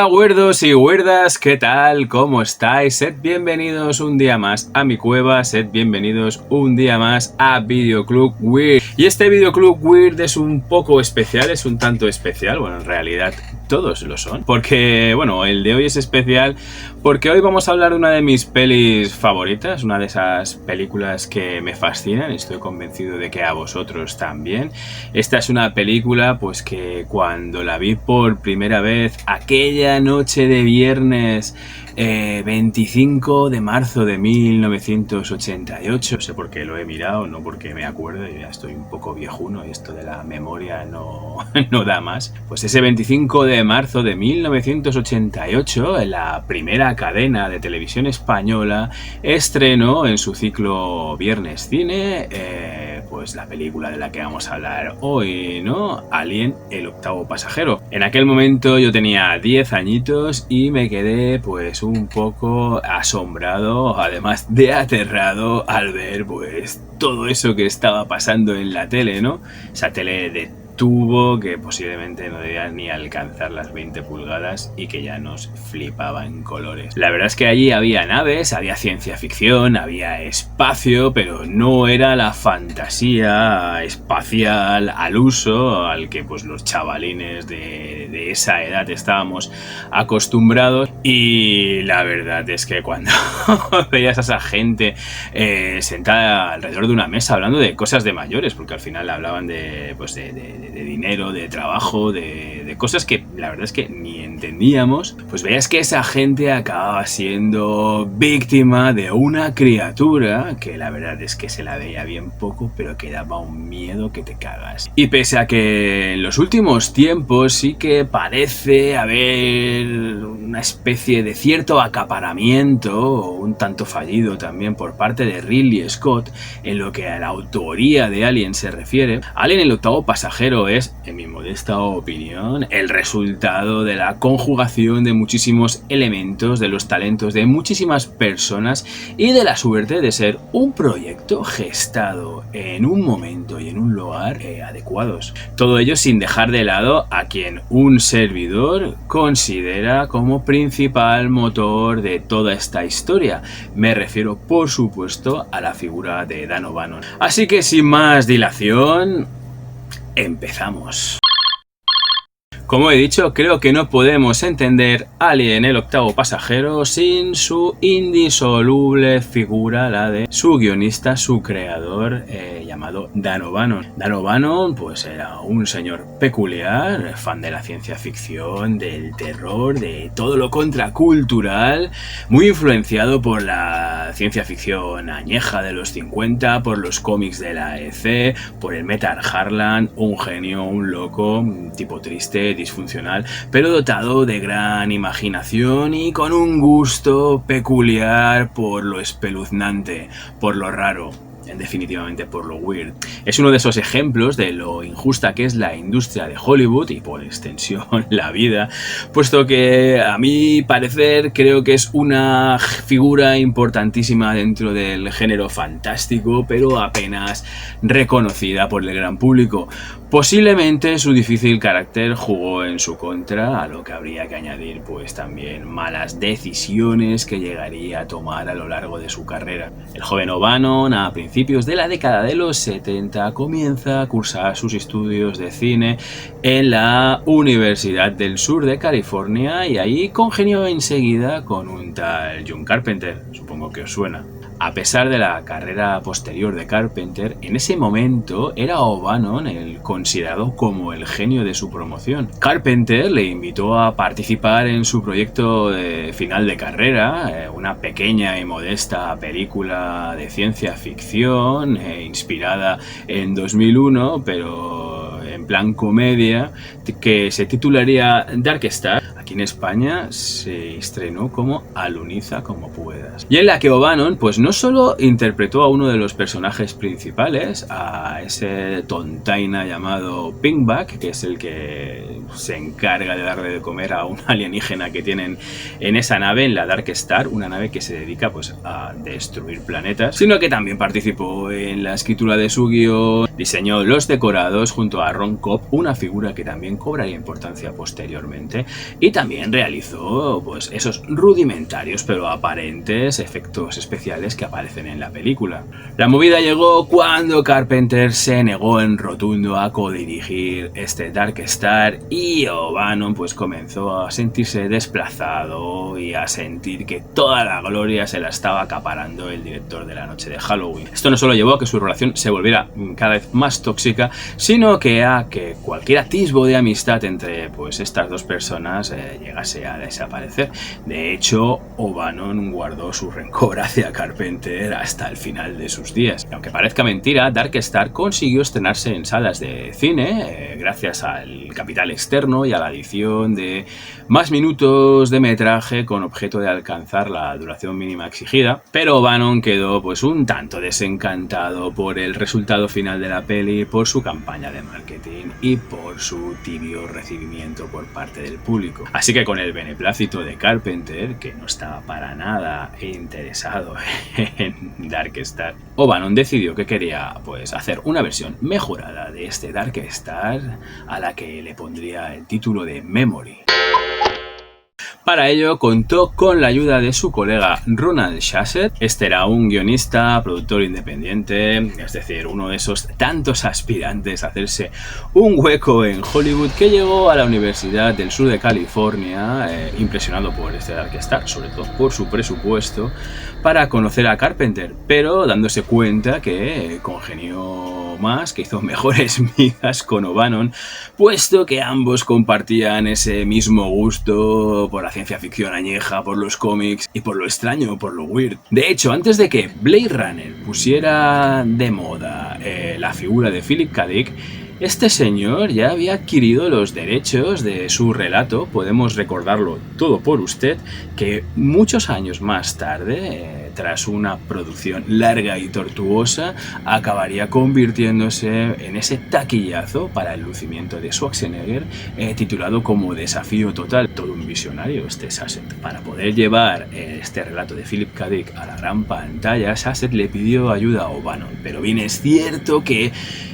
Hola huerdos y huerdas, ¿qué tal? ¿Cómo estáis? Sed bienvenidos un día más a mi cueva, sed bienvenidos un día más a Videoclub Weird. Y este Videoclub Weird es un poco especial, es un tanto especial, bueno, en realidad todos lo son, porque, bueno, el de hoy es especial porque hoy vamos a hablar de una de mis pelis favoritas, una de esas películas que me fascinan, estoy convencido de que a vosotros también. Esta es una película, pues que cuando la vi por primera vez, aquella noche de viernes 25 de marzo de 1988, no sé por qué lo he mirado, no porque me acuerdo, ya estoy un poco viejuno y esto de la memoria no da más. Pues ese 25 de marzo de 1988, la primera cadena de televisión española estrenó en su ciclo Viernes Cine, pues la película de la que vamos a hablar hoy, ¿no? Alien, el octavo pasajero. En aquel momento yo tenía 10 añitos y me quedé pues un poco asombrado, además de aterrado, al ver pues todo eso que estaba pasando en la tele, ¿no? Esa tele de tubo que posiblemente no debía ni alcanzar las 20 pulgadas y que ya nos flipaba en colores. La verdad es que allí había naves, había ciencia ficción, había espacio, pero no era la fantasía espacial al uso al que pues los chavalines de esa edad estábamos acostumbrados. Y la verdad es que cuando veías a esa gente sentada alrededor de una mesa hablando de cosas de mayores, porque al final hablaban de dinero, de trabajo, de cosas que la verdad es que ni entendíamos, pues veías que esa gente acababa siendo víctima de una criatura que la verdad es que se la veía bien poco, pero que daba un miedo que te cagas. Y pese a que en los últimos tiempos sí que parece haber una especie de cierto acaparamiento, un tanto fallido también por parte de Ridley Scott en lo que a la autoría de Alien se refiere, Alien el octavo pasajero es, en mi modesta opinión, el resultado de la conjugación de muchísimos elementos, de los talentos de muchísimas personas y de la suerte de ser un proyecto gestado en un momento y en un lugar adecuados. Todo ello sin dejar de lado a quien un servidor considera como principal motor de toda esta historia. Me refiero, por supuesto, a la figura de Dan O'Bannon. Así que sin más dilación, empezamos. Como he dicho, creo que no podemos entender Alien el octavo pasajero sin su indisoluble figura, la de su guionista, su creador, llamado Dan O'Bannon. Dan O'Bannon pues era un señor peculiar, fan de la ciencia ficción, del terror, de todo lo contracultural, muy influenciado por la ciencia ficción añeja de los 50, por los cómics de la EC, por el Metal Harlan, un genio, un loco, un tipo triste, disfuncional, pero dotado de gran imaginación y con un gusto peculiar por lo espeluznante, por lo raro, definitivamente por lo weird. Es uno de esos ejemplos de lo injusta que es la industria de Hollywood y por extensión la vida, puesto que a mi parecer creo que es una figura importantísima dentro del género fantástico, pero apenas reconocida por el gran público. Posiblemente su difícil carácter jugó en su contra, a lo que habría que añadir pues también malas decisiones que llegaría a tomar a lo largo de su carrera. El joven O'Bannon, a principios de la década de los 70, comienza a cursar sus estudios de cine en la Universidad del Sur de California y ahí congenió enseguida con un tal John Carpenter, supongo que os suena. A pesar de la carrera posterior de Carpenter, en ese momento era O'Bannon el considerado como el genio de su promoción. Carpenter le invitó a participar en su proyecto de final de carrera, una pequeña y modesta película de ciencia ficción inspirada en 2001, pero en plan comedia, que se titularía Dark Star. Aquí en España se estrenó como Aluniza como puedas. Y en la que O'Bannon pues no solo interpretó a uno de los personajes principales, a ese tontaina llamado Pinkback, que es el que se encarga de darle de comer a un alienígena que tienen en esa nave, en la Dark Star, una nave que se dedica pues a destruir planetas, sino que también participó en la escritura de su guión, Diseñó los decorados junto a Ron Cobb, una figura que también cobraría importancia posteriormente, y también realizó pues esos rudimentarios pero aparentes efectos especiales que aparecen en la película. La movida llegó cuando Carpenter se negó en rotundo a codirigir este Dark Star y O'Bannon pues comenzó a sentirse desplazado y a sentir que toda la gloria se la estaba acaparando el director de La Noche de Halloween. Esto no solo llevó a que su relación se volviera cada vez más tóxica, sino que a que cualquier atisbo de amistad entre pues estas dos personas llegase a desaparecer. De hecho, O'Bannon guardó su rencor hacia Carpenter hasta el final de sus días. Y aunque parezca mentira, Dark Star consiguió estrenarse en salas de cine gracias al capital externo y a la adición de más minutos de metraje con objeto de alcanzar la duración mínima exigida, pero O'Bannon quedó pues un tanto desencantado por el resultado final de la peli, por su campaña de marketing y por su tibio recibimiento por parte del público. Así que con el beneplácito de Carpenter, que no estaba para nada interesado en Dark Star, O'Bannon decidió que quería pues hacer una versión mejorada de este Dark Star a la que le pondría el título de Memory. Para ello contó con la ayuda de su colega Ronald Shusett. Este era un guionista, productor independiente, es decir, uno de esos tantos aspirantes a hacerse un hueco en Hollywood, que llegó a la Universidad del Sur de California impresionado por este Dark Star, sobre todo por su presupuesto, para conocer a Carpenter, pero dándose cuenta que congenió más, que hizo mejores migas con O'Bannon, puesto que ambos compartían ese mismo gusto por la ciencia ficción añeja, por los cómics y por lo extraño, por lo weird. De hecho, antes de que Blade Runner pusiera de moda la figura de Philip K. Dick, este señor ya había adquirido los derechos de su relato. Podemos recordarlo todo por usted, que muchos años más tarde, tras una producción larga y tortuosa, acabaría convirtiéndose en ese taquillazo para el lucimiento de Schwarzenegger, titulado como Desafío Total. Todo un visionario este Shusett. Para poder llevar este relato de Philip K. Dick a la gran pantalla, Shusett le pidió ayuda a O'Bannon, pero bien es cierto que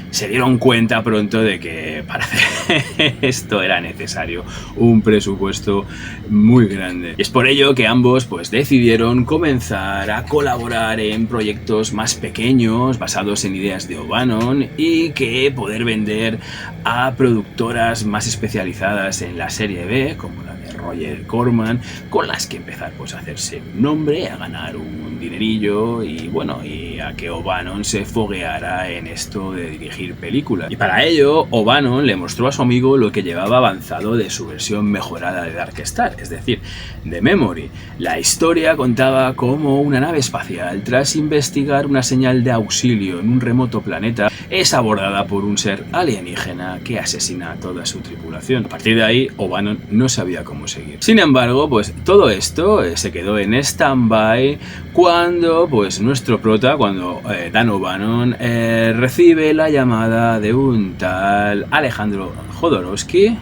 se dieron cuenta pronto de que para hacer esto era necesario un presupuesto muy grande. Y es por ello que ambos pues decidieron comenzar a colaborar en proyectos más pequeños, basados en ideas de O'Bannon, y que poder vender a productoras más especializadas en la serie B, como la de Roger Corman, con las que empezar pues a hacerse un nombre, a ganar un dinerillo y bueno, y a que O'Bannon se fogueara en esto de dirigir películas. Y para ello, O'Bannon le mostró a su amigo lo que llevaba avanzado de su versión mejorada de Dark Star, es decir, de Memory. La historia contaba cómo una nave espacial, tras investigar una señal de auxilio en un remoto planeta, es abordada por un ser alienígena que asesina a toda su tripulación. A partir de ahí, O'Bannon no sabía cómo seguir. Sin embargo, pues todo esto se quedó en stand-by cuando pues nuestro prota, cuando Dan O'Bannon recibe la llamada de un tal Alejandro Jodorowsky,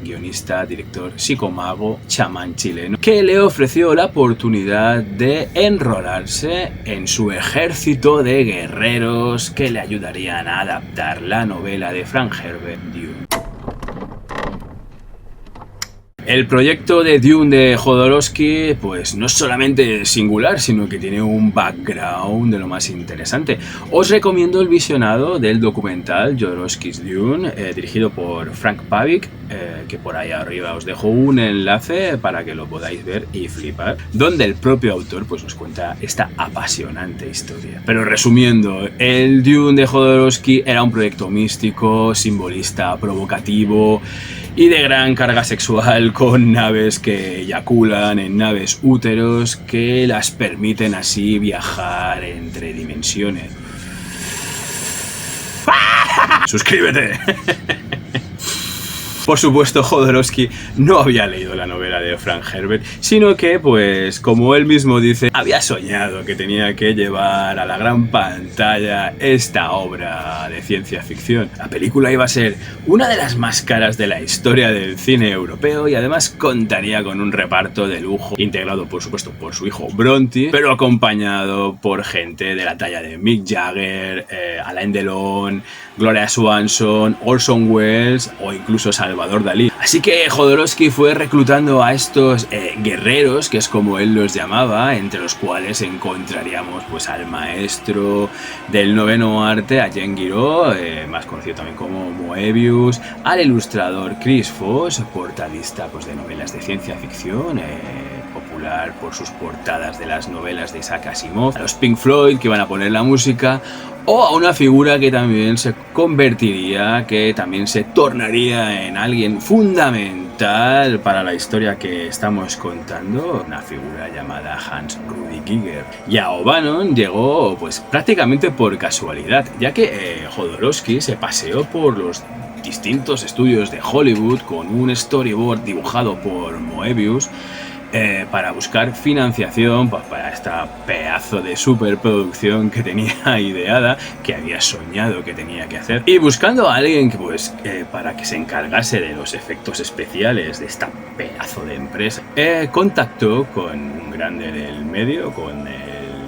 guionista, director, psicomago, chamán chileno, que le ofreció la oportunidad de enrolarse en su ejército de guerreros que le ayudarían a adaptar la novela de Frank Herbert, Dune. El proyecto de Dune de Jodorowsky pues no es solamente singular, sino que tiene un background de lo más interesante. Os recomiendo el visionado del documental Jodorowsky's Dune, dirigido por Frank Pavlik, que por ahí arriba os dejo un enlace para que lo podáis ver y flipar, donde el propio autor pues nos cuenta esta apasionante historia. Pero resumiendo, el Dune de Jodorowsky era un proyecto místico, simbolista, provocativo y de gran carga sexual, con naves que eyaculan en naves úteros que las permiten así viajar entre dimensiones. ¡Suscríbete! Por supuesto, Jodorowsky no había leído la novela de Frank Herbert, sino que, pues, como él mismo dice, había soñado que tenía que llevar a la gran pantalla esta obra de ciencia ficción. La película iba a ser una de las más caras de la historia del cine europeo y además contaría con un reparto de lujo, integrado, por supuesto, por su hijo Bronte, pero acompañado por gente de la talla de Mick Jagger, Alain Delon, Gloria Swanson, Orson Welles o incluso Salvador Dalí. Así que Jodorowsky fue reclutando a estos guerreros, que es como él los llamaba, entre los cuales encontraríamos pues al maestro del noveno arte, a Jean Giraud, más conocido también como Moebius, al ilustrador Chris Foss, portadista pues de novelas de ciencia ficción, popular por sus portadas de las novelas de Isaac Asimov, a los Pink Floyd que iban a poner la música, o a una figura que también se convertiría, que también se tornaría en alguien fundamental para la historia que estamos contando, una figura llamada Hans Rudi Giger. Y a O'Bannon llegó pues prácticamente por casualidad, ya que Jodorowsky se paseó por los distintos estudios de Hollywood con un storyboard dibujado por Moebius, para buscar financiación pues, para esta pedazo de superproducción que tenía ideada, que había soñado que tenía que hacer, y buscando a alguien que, pues, para que se encargase de los efectos especiales de esta pedazo de empresa, contactó con un grande del medio, con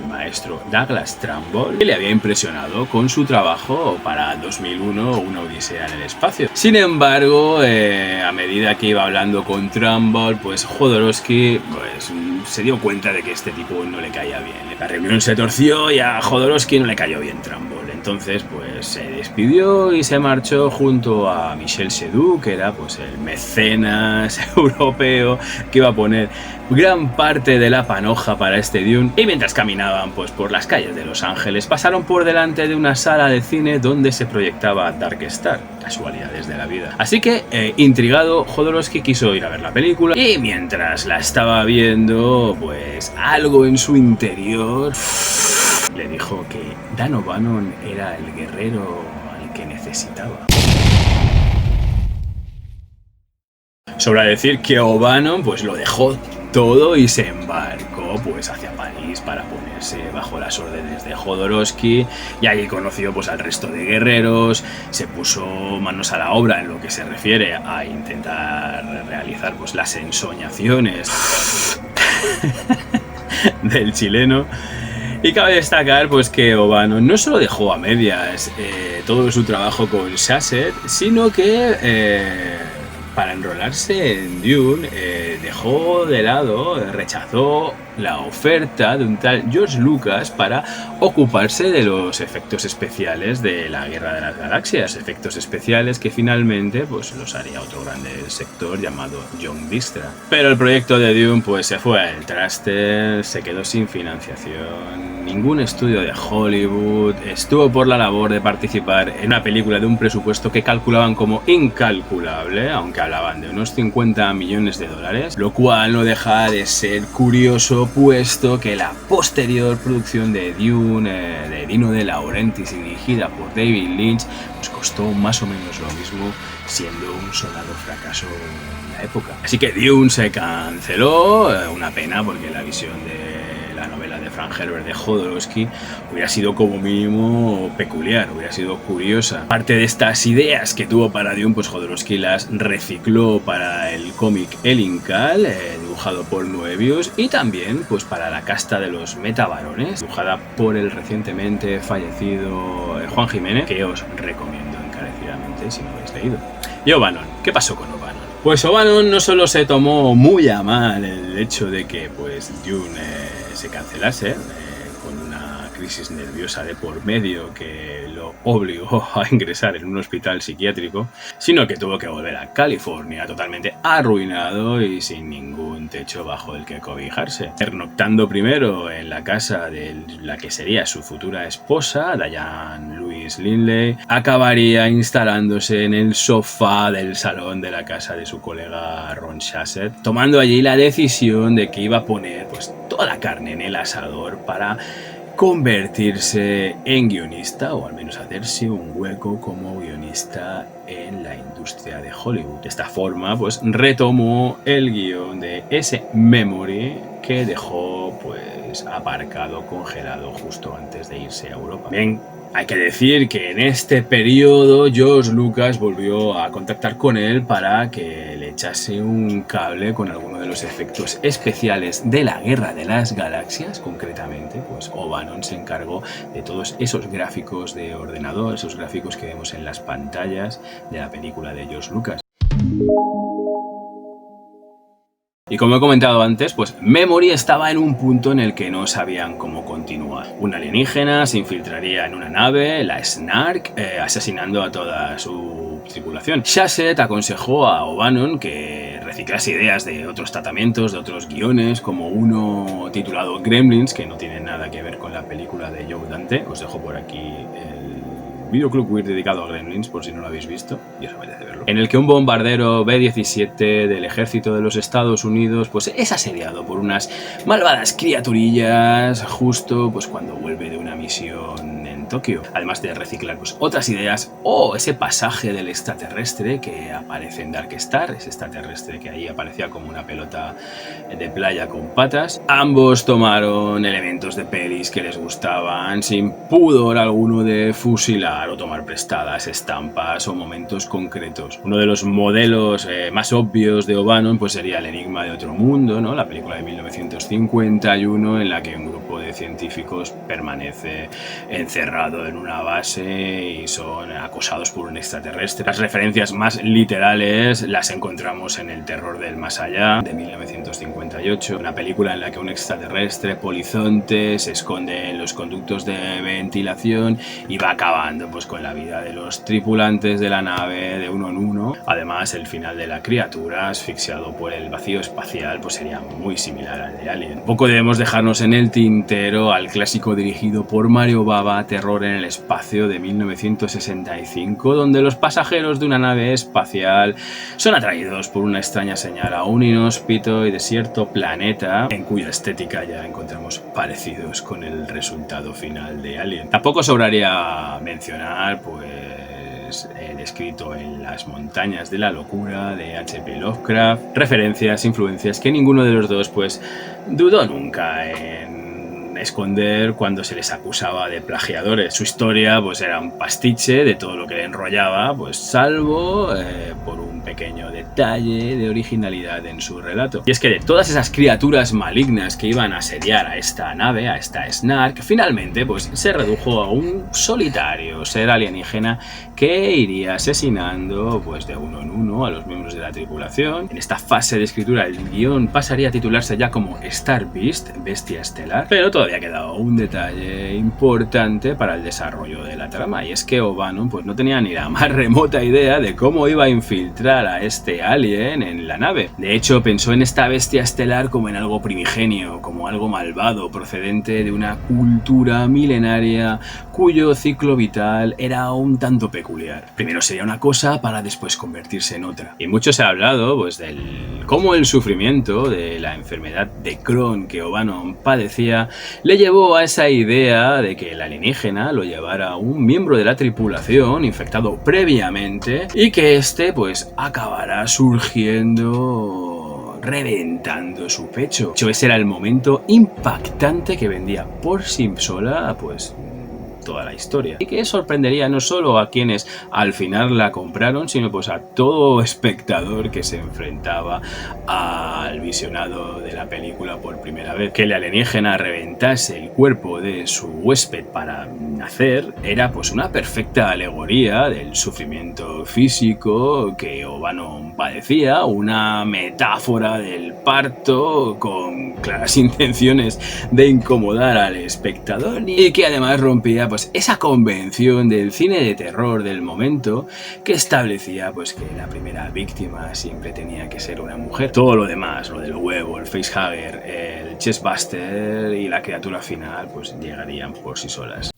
maestro Douglas Trumbull, que le había impresionado con su trabajo para 2001, Una odisea en el espacio. Sin embargo, a medida que iba hablando con Trumbull, pues Jodorowsky pues, se dio cuenta de que este tipo no le caía bien. La reunión se torció y a Jodorowsky no le cayó bien Trumbull. Entonces, pues se despidió y se marchó junto a Michel Seydoux, que era pues el mecenas europeo que iba a poner gran parte de la panoja para este Dune. Y mientras caminaban pues por las calles de Los Ángeles, pasaron por delante de una sala de cine donde se proyectaba Dark Star. Casualidades de la vida. Así que, intrigado, Jodorowsky quiso ir a ver la película, y mientras la estaba viendo, pues algo en su interior le dijo que Dan O'Bannon era el guerrero al que necesitaba. Sobra decir que O'Bannon pues lo dejó todo y se embarcó pues hacia París para ponerse bajo las órdenes de Jodorowsky, y allí conoció pues al resto de guerreros, se puso manos a la obra en lo que se refiere a intentar realizar pues las ensoñaciones del chileno. Y cabe destacar pues que O'Bannon no solo dejó a medias todo su trabajo con Shazet, sino que para enrolarse en Dune dejó de lado, rechazó la oferta de un tal George Lucas para ocuparse de los efectos especiales de la Guerra de las Galaxias, efectos especiales que finalmente pues los haría otro grande del sector llamado John Dykstra. Pero el proyecto de Dune pues se fue al traste, se quedó sin financiación, ningún estudio de Hollywood estuvo por la labor de participar en una película de un presupuesto que calculaban como incalculable, aunque hablaban de unos 50 millones de dólares, lo cual no deja de ser curioso, puesto que la posterior producción de Dune, de Dino De Laurentiis, dirigida por David Lynch, pues costó más o menos lo mismo, siendo un sonado fracaso en la época. Así que Dune se canceló, una pena, porque la visión de la novela de Frank Herbert de Jodorowsky hubiera sido como mínimo peculiar, hubiera sido curiosa. Parte de estas ideas que tuvo para Dune, pues Jodorowsky las recicló para el cómic El Incal, dibujado por Moebius, y también pues para La casta de los metabarones, dibujada por el recientemente fallecido Juan Jiménez, que os recomiendo encarecidamente si no lo habéis leído. Y O'Bannon, ¿qué pasó con O'Bannon? Pues O'Bannon no solo se tomó muy a mal el hecho de que pues Dune se cancelase, con una crisis nerviosa de por medio que lo obligó a ingresar en un hospital psiquiátrico, sino que tuvo que volver a California totalmente arruinado y sin ningún techo bajo el que cobijarse. Pernoctando primero en la casa de la que sería su futura esposa, Diane Louise Lindley, acabaría instalándose en el sofá del salón de la casa de su colega Ron Shusett, tomando allí la decisión de que iba a poner pues toda la carne en el asador para convertirse en guionista, o al menos hacerse un hueco como guionista en la industria de Hollywood. De esta forma, pues retomó el guión de ese Memory que dejó pues aparcado, congelado justo antes de irse a Europa. Bien, Hay que decir que en este periodo George Lucas volvió a contactar con él para que le echase un cable con alguno de los efectos especiales de la Guerra de las Galaxias. Concretamente, pues O'Bannon se encargó de todos esos gráficos de ordenador, esos gráficos que vemos en las pantallas de la película de George Lucas. Y como he comentado antes, pues Memory estaba en un punto en el que no sabían cómo continuar. Un alienígena se infiltraría en una nave, la Snark, asesinando a toda su tripulación. Shasset aconsejó a O'Bannon que reciclase ideas de otros tratamientos, de otros guiones, como uno titulado Gremlins, que no tiene nada que ver con la película de Joe Dante. Os dejo por aquí el videoclub weird dedicado a Gremlins, por si no lo habéis visto, y os apetece verlo. En el que un bombardero B-17 del ejército de los Estados Unidos pues es asediado por unas malvadas criaturillas justo pues cuando vuelve de una misión en Tokio. Además de reciclar pues otras ideas o ese pasaje del extraterrestre que aparece en Dark Star, ese extraterrestre que ahí aparecía como una pelota de playa con patas. Ambos tomaron elementos de pelis que les gustaban sin pudor alguno de fusilar o tomar prestadas estampas o momentos concretos. Uno de los modelos más obvios de O'Bannon pues sería El enigma de otro mundo, ¿no? La película de 1951 en la que un grupo de científicos permanece encerrado en una base y son acosados por un extraterrestre. Las referencias más literales las encontramos en El terror del más allá de 1958, una película en la que un extraterrestre polizonte se esconde en los conductos de ventilación y va acabando pues con la vida de los tripulantes de la nave de uno en uno. Además, el final de la criatura asfixiado por el vacío espacial pues sería muy similar al de Alien. Poco debemos dejarnos en el tintero al clásico dirigido por Mario Bava, Terror en el espacio de 1965, donde los pasajeros de una nave espacial son atraídos por una extraña señal a un inhóspito y desierto planeta en cuya estética ya encontramos parecidos con el resultado final de Alien. Tampoco sobraría mencionar pues el escrito en las montañas de la locura de H.P. Lovecraft, referencias, influencias que ninguno de los dos pues dudó nunca en esconder cuando se les acusaba de plagiadores. Su historia pues era un pastiche de todo lo que le enrollaba, pues salvo por un pequeño detalle de originalidad en su relato. Y es que de todas esas criaturas malignas que iban a asediar a esta nave, a esta Snark, finalmente pues se redujo a un solitario ser alienígena que iría asesinando pues de uno en uno a los miembros de la tripulación. En esta fase de escritura el guión pasaría a titularse ya como Star Beast, Bestia Estelar, pero todavía quedaba un detalle importante para el desarrollo de la trama, y es que O'Bannon pues no tenía ni la más remota idea de cómo iba a infiltrar a este alien en la nave. De hecho, pensó en esta bestia estelar como en algo primigenio, como algo malvado, procedente de una cultura milenaria cuyo ciclo vital era un tanto peculiar. Primero sería una cosa para después convertirse en otra. Y mucho se ha hablado pues del cómo el sufrimiento de la enfermedad de Crohn que O'Bannon padecía le llevó a esa idea de que el alienígena lo llevara un miembro de la tripulación infectado previamente y que este pues acabará surgiendo reventando su pecho. De hecho, ese era el momento impactante que vendía por sí sola pues toda la historia, y que sorprendería no solo a quienes al final la compraron, sino pues a todo espectador que se enfrentaba al visionado de la película por primera vez. Que el alienígena reventase el cuerpo de su huésped para nacer era pues una perfecta alegoría del sufrimiento físico que O'Bannon padecía, una metáfora del parto con claras intenciones de incomodar al espectador, y que además rompía pues esa convención del cine de terror del momento que establecía pues que la primera víctima siempre tenía que ser una mujer. Todo lo demás, lo del huevo, el facehugger, el chestbuster y la criatura final pues llegarían por sí solas.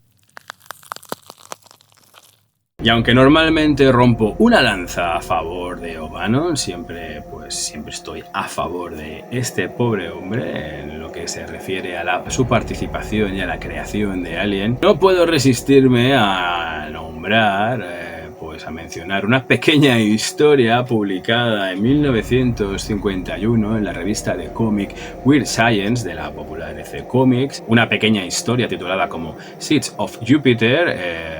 Y aunque normalmente rompo una lanza a favor de O'Bannon, siempre estoy a favor de este pobre hombre en lo que se refiere a su participación y a la creación de Alien, no puedo resistirme a nombrar pues a mencionar una pequeña historia publicada en 1951 en la revista de cómic Weird Science de la popular DC Comics, una pequeña historia titulada como Seeds of Jupiter,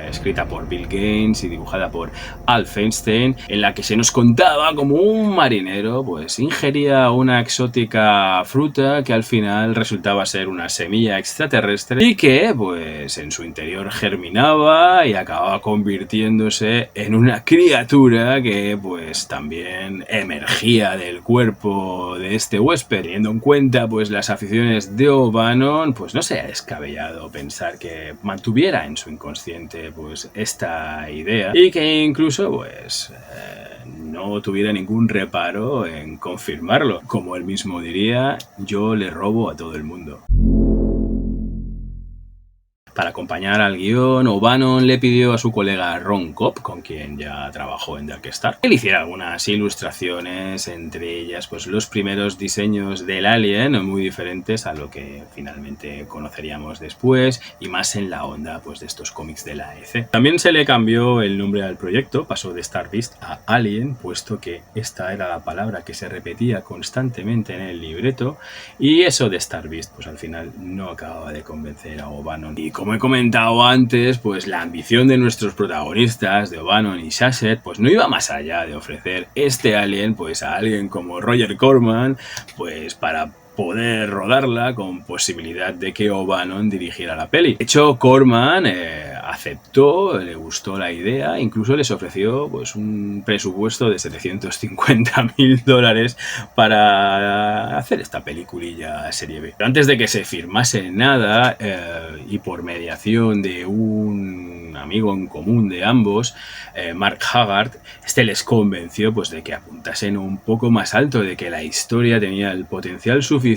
escrita por Bill Gaines y dibujada por Al Feinstein, en la que se nos contaba como un marinero pues ingería una exótica fruta que al final resultaba ser una semilla extraterrestre y que pues en su interior germinaba y acababa convirtiéndose en una criatura que pues también emergía del cuerpo de este huésped. Teniendo en cuenta pues las aficiones de O'Bannon, pues no sería descabellado pensar que mantuviera en su inconsciente pues esta idea y que incluso pues no tuviera ningún reparo en confirmarlo. Como él mismo diría, yo le robo a todo el mundo. Para acompañar al guión, O'Bannon le pidió a su colega Ron Cobb, con quien ya trabajó en Dark Star, que le hiciera algunas ilustraciones, entre ellas pues los primeros diseños del Alien, muy diferentes a lo que finalmente conoceríamos después, y más en la onda pues de estos cómics de la EC. También se le cambió el nombre al proyecto, pasó de Star Beast a Alien, puesto que esta era la palabra que se repetía constantemente en el libreto, y eso de Star Beast pues al final no acababa de convencer a O'Bannon. Y como he comentado antes, pues la ambición de nuestros protagonistas, de O'Bannon y Shusett, pues no iba más allá de ofrecer este Alien pues a alguien como Roger Corman, pues para poder rodarla con posibilidad de que O'Bannon dirigiera la peli. De hecho, Corman aceptó, le gustó la idea, incluso les ofreció pues un presupuesto de $750.000 para hacer esta peliculilla serie B. Pero antes de que se firmase nada y por mediación de un amigo en común de ambos, Mark Haggard, este les convenció pues de que apuntasen un poco más alto, de que la historia tenía el potencial suficiente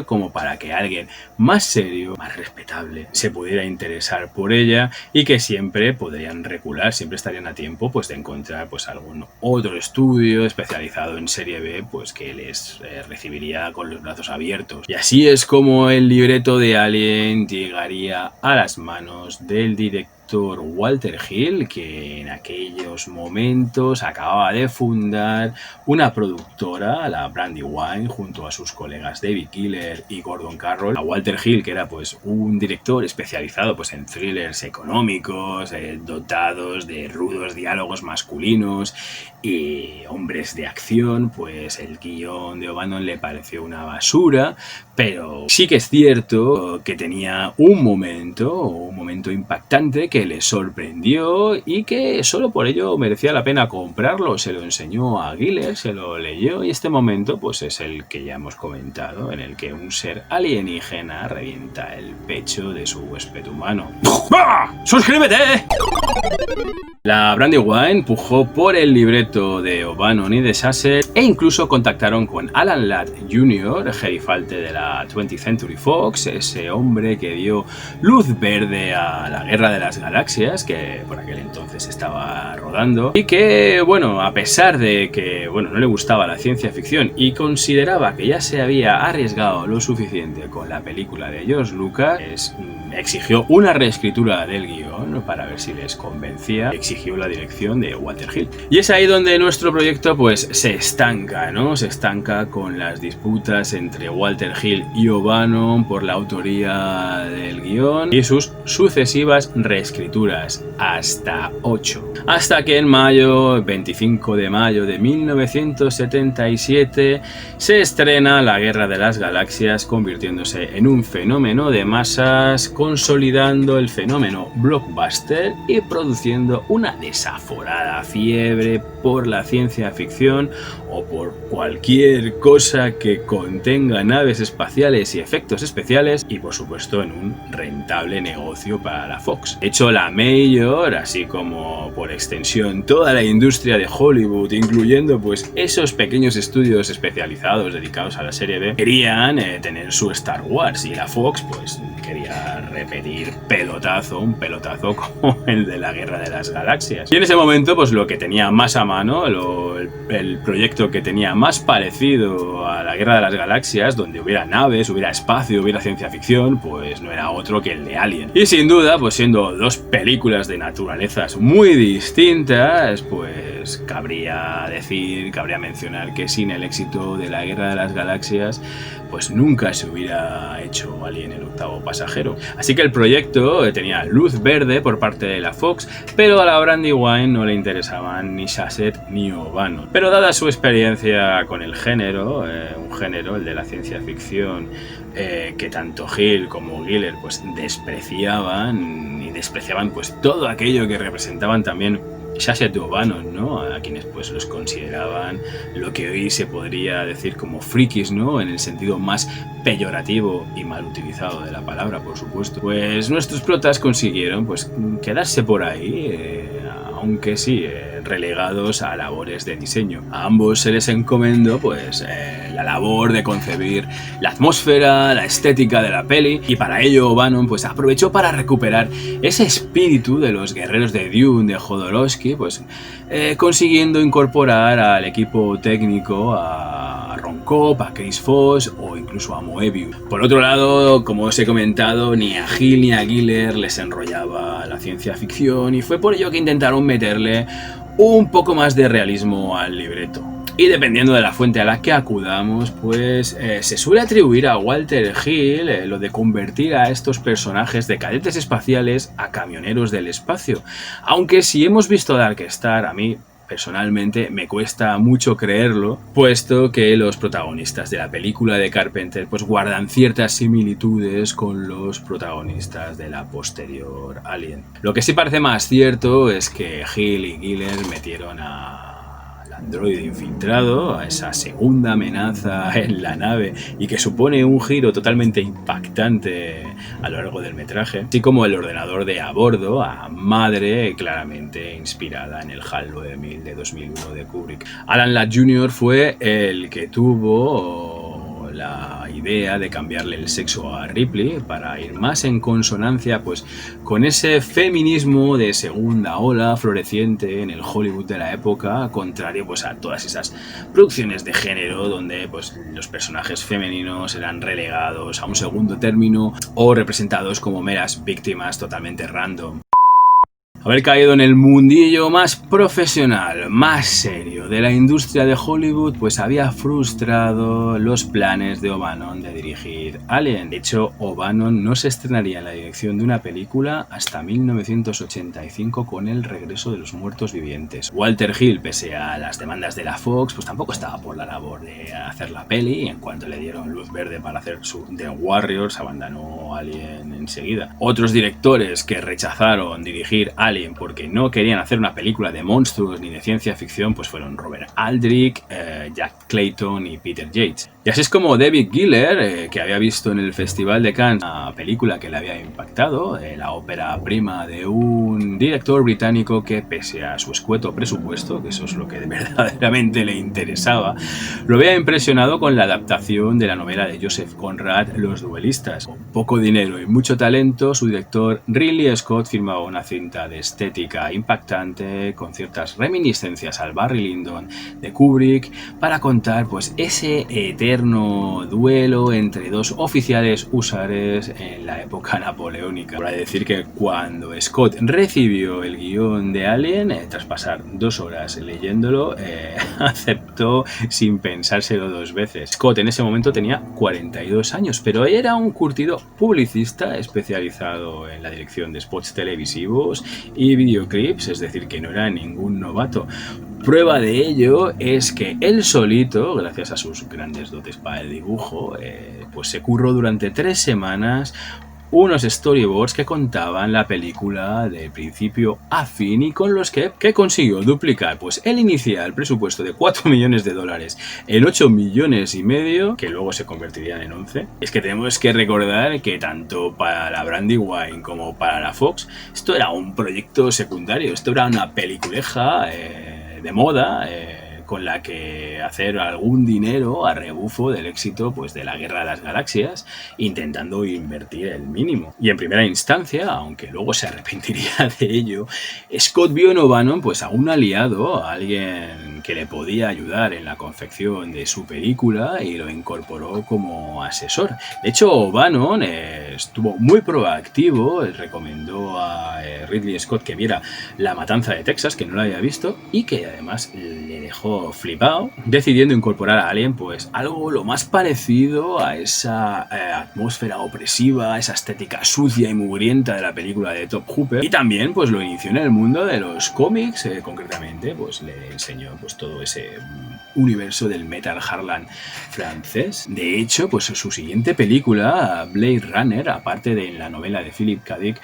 como para que alguien más serio, más respetable, se pudiera interesar por ella y que siempre podrían recular, siempre estarían a tiempo pues de encontrar pues algún otro estudio especializado en serie B pues que les recibiría con los brazos abiertos. Y así es como el libreto de Alien llegaría a las manos del director Walter Hill, que en aquellos momentos acababa de fundar una productora, la Brandywine, junto a sus colegas David Giller y Gordon Carroll. A Walter Hill, que era pues un director especializado pues en thrillers económicos, dotados de rudos diálogos masculinos y hombres de acción, pues el guión de O'Bannon le pareció una basura, pero sí que es cierto que tenía un momento impactante que le sorprendió y que solo por ello merecía la pena comprarlo. Se lo enseñó a Giller, se lo leyó y este momento pues es el que ya hemos comentado, en el que un ser alienígena revienta el pecho de su huésped humano. ¡Suscríbete! La Brandywine pujó por el libreto de O'Bannon y de Shusett e incluso contactaron con Alan Ladd Jr., gerifalte de la 20th Century Fox, ese hombre que dio luz verde a la Guerra de las Galaxias, que por aquel entonces estaba rodando, y que, bueno, a pesar de que, bueno, no le gustaba la ciencia ficción y consideraba que ya se había arriesgado lo suficiente con la película de George Lucas, exigió una reescritura del guión para ver si les convencía, exigió la dirección de Walter Hill. Y es ahí donde nuestro proyecto pues se estanca, ¿no? Se estanca con las disputas entre Walter Hill y O'Bannon por la autoría del guión y sus sucesivas reescrituras, hasta 8. Hasta que en mayo, 25 de mayo de 1977, se estrena La Guerra de las Galaxias, convirtiéndose en un fenómeno de masas, consolidando el fenómeno blockbuster y produciendo una desaforada fiebre por la ciencia ficción o por cualquier cosa que contenga naves espaciales y efectos especiales, y por supuesto en un rentable negocio para la Fox. De hecho, la Major, así como por extensión toda la industria de Hollywood, incluyendo pues esos pequeños estudios especializados dedicados a la serie B, querían tener su Star Wars, y la Fox pues quería repetir un pelotazo como el de la Guerra de las Galaxias. Y en ese momento pues lo que tenía más a mano, el proyecto que tenía más parecido a la Guerra de las Galaxias, donde hubiera naves, hubiera espacio, hubiera ciencia ficción, pues no era otro que el de Alien. Y sin duda, pues siendo dos dos películas de naturalezas muy distintas, pues cabría mencionar que sin el éxito de la Guerra de las Galaxias, pues nunca se hubiera hecho Alien el octavo pasajero. Así que el proyecto tenía luz verde por parte de la Fox, pero a la Brandywine no le interesaban ni Shusett ni O'Bannon. Pero dada su experiencia con el género, un género, el de la ciencia ficción, que tanto Hill como Giler pues despreciaban pues todo aquello que representaban también Shusett y O'Bannon, ¿no? A quienes pues los consideraban lo que hoy se podría decir como frikis, ¿no? En el sentido más peyorativo y mal utilizado de la palabra, por supuesto. Pues nuestros protas consiguieron pues quedarse por ahí, aunque sí, relegados a labores de diseño. A ambos se les encomendó pues la labor de concebir la atmósfera, la estética de la peli, y para ello O'Bannon pues aprovechó para recuperar ese espíritu de los guerreros de Dune de Jodorowsky, pues consiguiendo incorporar al equipo técnico a Ron Cobb, a Chris Foss o incluso a Moebius. Por otro lado, como os he comentado, ni a Hill ni a Giler les enrollaba la ciencia ficción, y fue por ello que intentaron meterle un poco más de realismo al libreto. Y dependiendo de la fuente a la que acudamos, pues se suele atribuir a Walter Hill lo de convertir a estos personajes de cadetes espaciales a camioneros del espacio. Aunque si hemos visto Dark Star, a mí personalmente me cuesta mucho creerlo, puesto que los protagonistas de la película de Carpenter pues guardan ciertas similitudes con los protagonistas de la posterior Alien. Lo que sí parece más cierto es que Hill y Giler metieron al androide infiltrado, a esa segunda amenaza en la nave, y que supone un giro totalmente impactante a lo largo del metraje, así como el ordenador de a bordo, a madre, claramente inspirada en el HAL 9000 de 2001 de Kubrick. Alan Ladd Jr. fue el que tuvo la idea de cambiarle el sexo a Ripley para ir más en consonancia pues con ese feminismo de segunda ola floreciente en el Hollywood de la época, contrario pues a todas esas producciones de género donde pues los personajes femeninos eran relegados a un segundo término o representados como meras víctimas totalmente random. Haber caído en el mundillo más profesional, más serio de la industria de Hollywood, pues había frustrado los planes de O'Bannon de dirigir Alien. De hecho, O'Bannon no se estrenaría en la dirección de una película hasta 1985 con El regreso de los muertos vivientes. Walter Hill, pese a las demandas de la Fox, pues tampoco estaba por la labor de hacer la peli, y en cuanto le dieron luz verde para hacer su The Warriors, abandonó Alien enseguida. Otros directores que rechazaron dirigir Alien porque no querían hacer una película de monstruos ni de ciencia ficción, pues fueron Robert Aldrich, Jack Clayton y Peter Yates. Y así es como David Giler, que había visto en el Festival de Cannes una película que le había impactado, la ópera prima de un director británico que, pese a su escueto presupuesto, que eso es lo que verdaderamente le interesaba, lo había impresionado con la adaptación de la novela de Joseph Conrad, Los duelistas. Con poco dinero y mucho talento, su director Ridley Scott firmaba una cinta de estética impactante con ciertas reminiscencias al Barry Lyndon de Kubrick para contar pues ese eterno duelo entre dos oficiales húsares en la época napoleónica. Para decir que cuando Scott recibió el guión de Alien, tras pasar 2 horas leyéndolo, aceptó sin pensárselo 2 veces. Scott en ese momento tenía 42 años, pero era un curtido publicista especializado en la dirección de spots televisivos y videoclips, es decir, que no era ningún novato. Prueba de ello es que él solito, gracias a sus grandes dotes para el dibujo, pues se curró durante 3 semanas unos storyboards que contaban la película de principio a fin, y con los que consiguió duplicar pues el inicial presupuesto de $4 millones en 8 millones y medio, que luego se convertirían en 11. Es que tenemos que recordar que tanto para la Brandywine como para la Fox esto era un proyecto secundario, esto era una peliculeja de moda, con la que hacer algún dinero a rebufo del éxito pues de la Guerra de las Galaxias, intentando invertir el mínimo. Y en primera instancia, aunque luego se arrepentiría de ello, Scott vio en O'Bannon pues a un aliado, a alguien que le podía ayudar en la confección de su película y lo incorporó como asesor. De hecho, O'Bannon estuvo muy proactivo, recomendó a Ridley Scott que viera La Matanza de Texas, que no la había visto, y que además le dejó flipado, decidiendo incorporar a Alien pues algo lo más parecido a esa atmósfera opresiva, esa estética sucia y mugrienta de la película de Top Hooper, y también pues lo inició en el mundo de los cómics, concretamente pues le enseñó pues todo ese universo del metal harlan francés. De hecho, pues su siguiente película, Blade Runner, aparte de la novela de Philip K. Dick,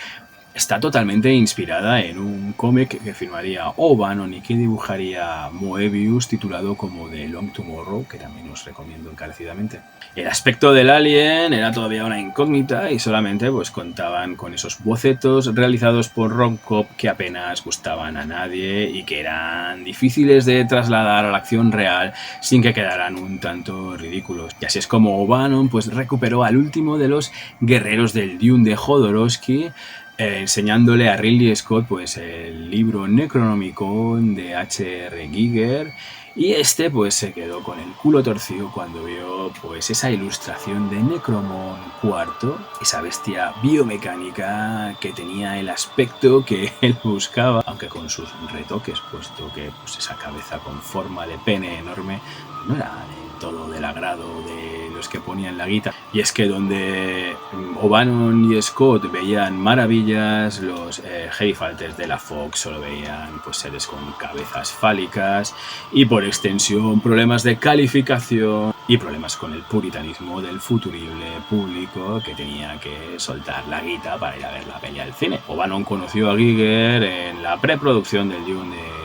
está totalmente inspirada en un cómic que firmaría O'Bannon y que dibujaría Moebius, titulado como The Long Tomorrow, que también os recomiendo encarecidamente. El aspecto del alien era todavía una incógnita y solamente pues contaban con esos bocetos realizados por Ron Cobb que apenas gustaban a nadie y que eran difíciles de trasladar a la acción real sin que quedaran un tanto ridículos. Y así es como O'Bannon pues recuperó al último de los guerreros del Dune de Jodorowsky, enseñándole a Ridley Scott pues el libro Necronomicon de H.R. Giger, y este pues se quedó con el culo torcido cuando vio pues esa ilustración de Necromon IV, esa bestia biomecánica que tenía el aspecto que él buscaba, aunque con sus retoques, puesto que pues esa cabeza con forma de pene enorme no era del todo del agrado de los que ponían la guita. Y es que donde O'Bannon y Scott veían maravillas, los gerifaltes de la Fox solo veían pues seres con cabezas fálicas y por extensión problemas de calificación y problemas con el puritanismo del futurible público que tenía que soltar la guita para ir a ver la peli al cine. O'Bannon conoció a Giger en la preproducción del Dune de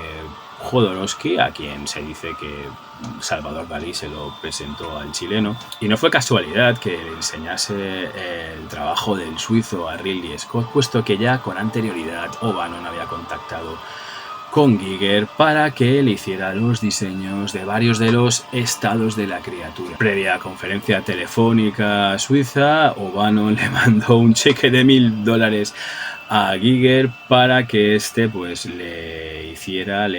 Jodorowsky, a quien se dice que Salvador Dalí se lo presentó al chileno, y no fue casualidad que le enseñase el trabajo del suizo a Ridley Scott, puesto que ya con anterioridad O'Bannon había contactado con Giger para que le hiciera los diseños de varios de los estados de la criatura. Previa conferencia telefónica suiza, O'Bannon le mandó un cheque de $1000 a Giger para que este pues le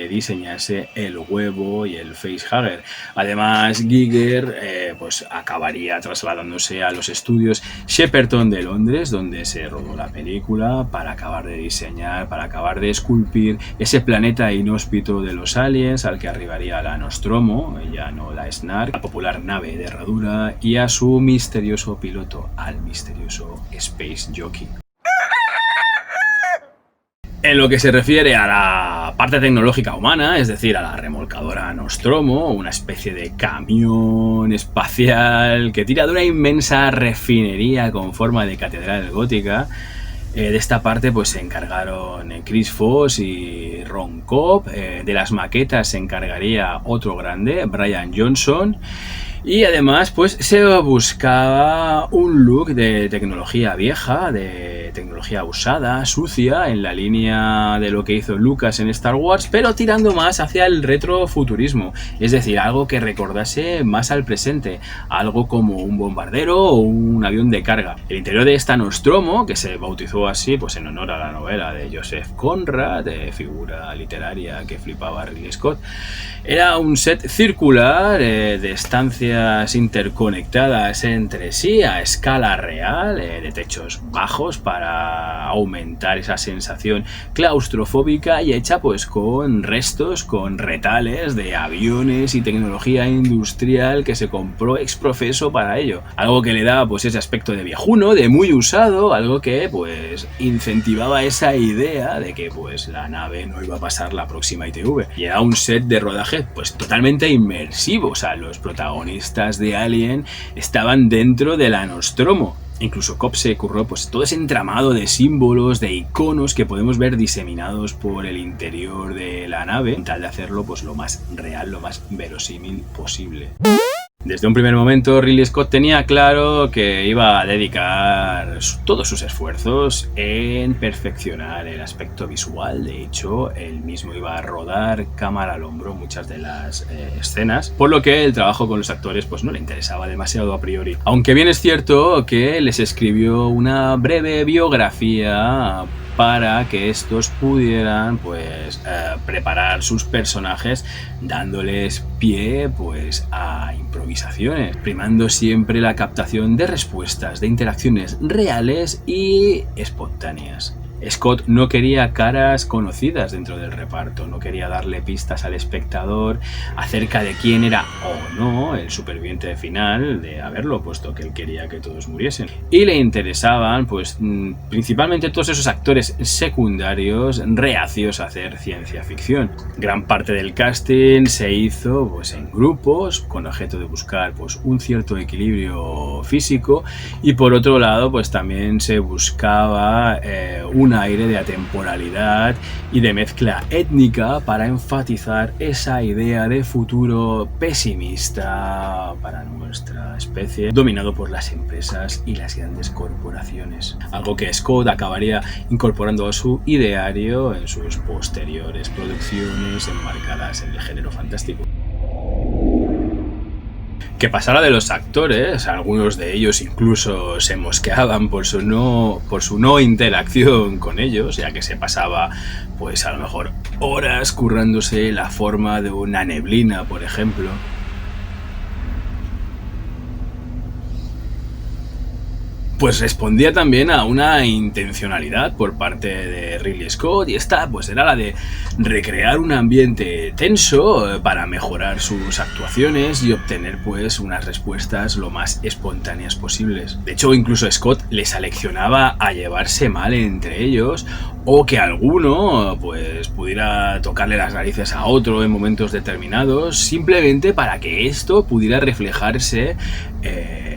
diseñase el huevo y el facehugger. Además, Giger pues acabaría trasladándose a los estudios Shepperton de Londres, donde se rodó la película, para acabar de diseñar, para acabar de esculpir ese planeta inhóspito de los aliens al que arribaría la Nostromo, ya no la Snark, la popular nave de herradura, y a su misterioso piloto, al misterioso Space Jockey. En lo que se refiere a la parte tecnológica humana, es decir, a la remolcadora Nostromo, una especie de camión espacial que tira de una inmensa refinería con forma de catedral gótica, de esta parte pues se encargaron Chris Foss y Ron Cobb, de las maquetas se encargaría otro grande, Brian Johnson. Y además pues se buscaba un look de tecnología vieja, de tecnología usada, sucia, en la línea de lo que hizo Lucas en Star Wars, pero tirando más hacia el retrofuturismo, es decir, algo que recordase más al presente, algo como un bombardero o un avión de carga. El interior de esta Nostromo, que se bautizó así pues en honor a la novela de Joseph Conrad, figura literaria que flipaba a Ridley Scott, era un set circular de estancias interconectadas entre sí a escala real, de techos bajos para aumentar esa sensación claustrofóbica, y hecha pues con restos, con retales de aviones y tecnología industrial que se compró ex profeso para ello. Algo que le daba pues ese aspecto de viejuno, de muy usado, algo que pues incentivaba esa idea de que pues la nave no iba a pasar la próxima ITV. Y era un set de rodaje pues totalmente inmersivo, o sea, los protagonistas de Alien estaban dentro de la Nostromo. Incluso Cobb se curró pues todo ese entramado de símbolos, de iconos que podemos ver diseminados por el interior de la nave, con tal de hacerlo pues lo más real, lo más verosímil posible. Desde un primer momento, Ridley Scott tenía claro que iba a dedicar todos sus esfuerzos en perfeccionar el aspecto visual. De hecho, él mismo iba a rodar cámara al hombro muchas de las escenas, por lo que el trabajo con los actores pues no le interesaba demasiado a priori. Aunque bien es cierto que les escribió una breve biografía para que estos pudieran pues preparar sus personajes, dándoles pie pues a improvisaciones, primando siempre la captación de respuestas, de interacciones reales y espontáneas. Scott no quería caras conocidas dentro del reparto, no quería darle pistas al espectador acerca de quién era o no el superviviente final de haberlo, puesto que él quería que todos muriesen. Y le interesaban pues principalmente todos esos actores secundarios reacios a hacer ciencia ficción. Gran parte del casting se hizo pues en grupos con objeto de buscar pues un cierto equilibrio físico, y por otro lado pues también se buscaba un aire de atemporalidad y de mezcla étnica para enfatizar esa idea de futuro pesimista para nuestra especie, dominado por las empresas y las grandes corporaciones. Algo que Scott acabaría incorporando a su ideario en sus posteriores producciones enmarcadas en el género fantástico. Que pasara de los actores, algunos de ellos incluso se mosqueaban por su no interacción con ellos, ya que se pasaba pues a lo mejor horas currándose la forma de una neblina, por ejemplo. Pues respondía también a una intencionalidad por parte de Ridley Scott, y esta pues era la de recrear un ambiente tenso para mejorar sus actuaciones y obtener pues unas respuestas lo más espontáneas posibles. De hecho, incluso Scott les aleccionaba a llevarse mal entre ellos, o que alguno pues pudiera tocarle las narices a otro en momentos determinados, simplemente para que esto pudiera reflejarse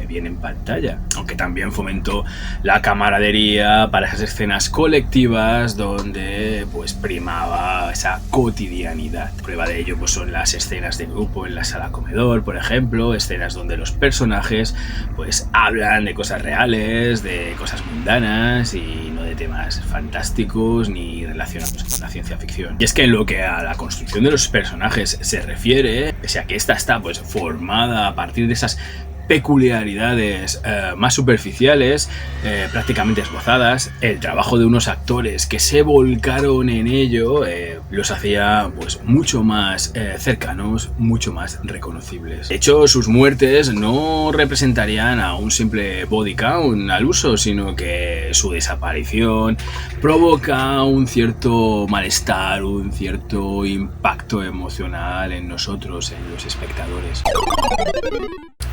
bien en pantalla. Aunque también fomentó la camaradería para esas escenas colectivas donde pues primaba esa cotidianidad. Prueba de ello pues son las escenas de grupo en la sala comedor, por ejemplo, escenas donde los personajes pues hablan de cosas reales, de cosas mundanas y no de temas fantásticos ni relacionados con la ciencia ficción. Y es que en lo que a la construcción de los personajes se refiere, pese a que esta está pues formada a partir de esas peculiaridades más superficiales, prácticamente esbozadas, el trabajo de unos actores que se volcaron en ello los hacía pues mucho más cercanos, mucho más reconocibles. De hecho, sus muertes no representarían a un simple body count al uso, sino que su desaparición provoca un cierto malestar, un cierto impacto emocional en nosotros, en los espectadores.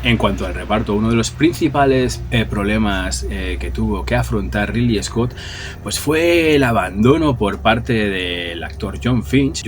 En cuanto al reparto, uno de los principales problemas que tuvo que afrontar Ridley Scott pues fue el abandono por parte del actor Jon Finch,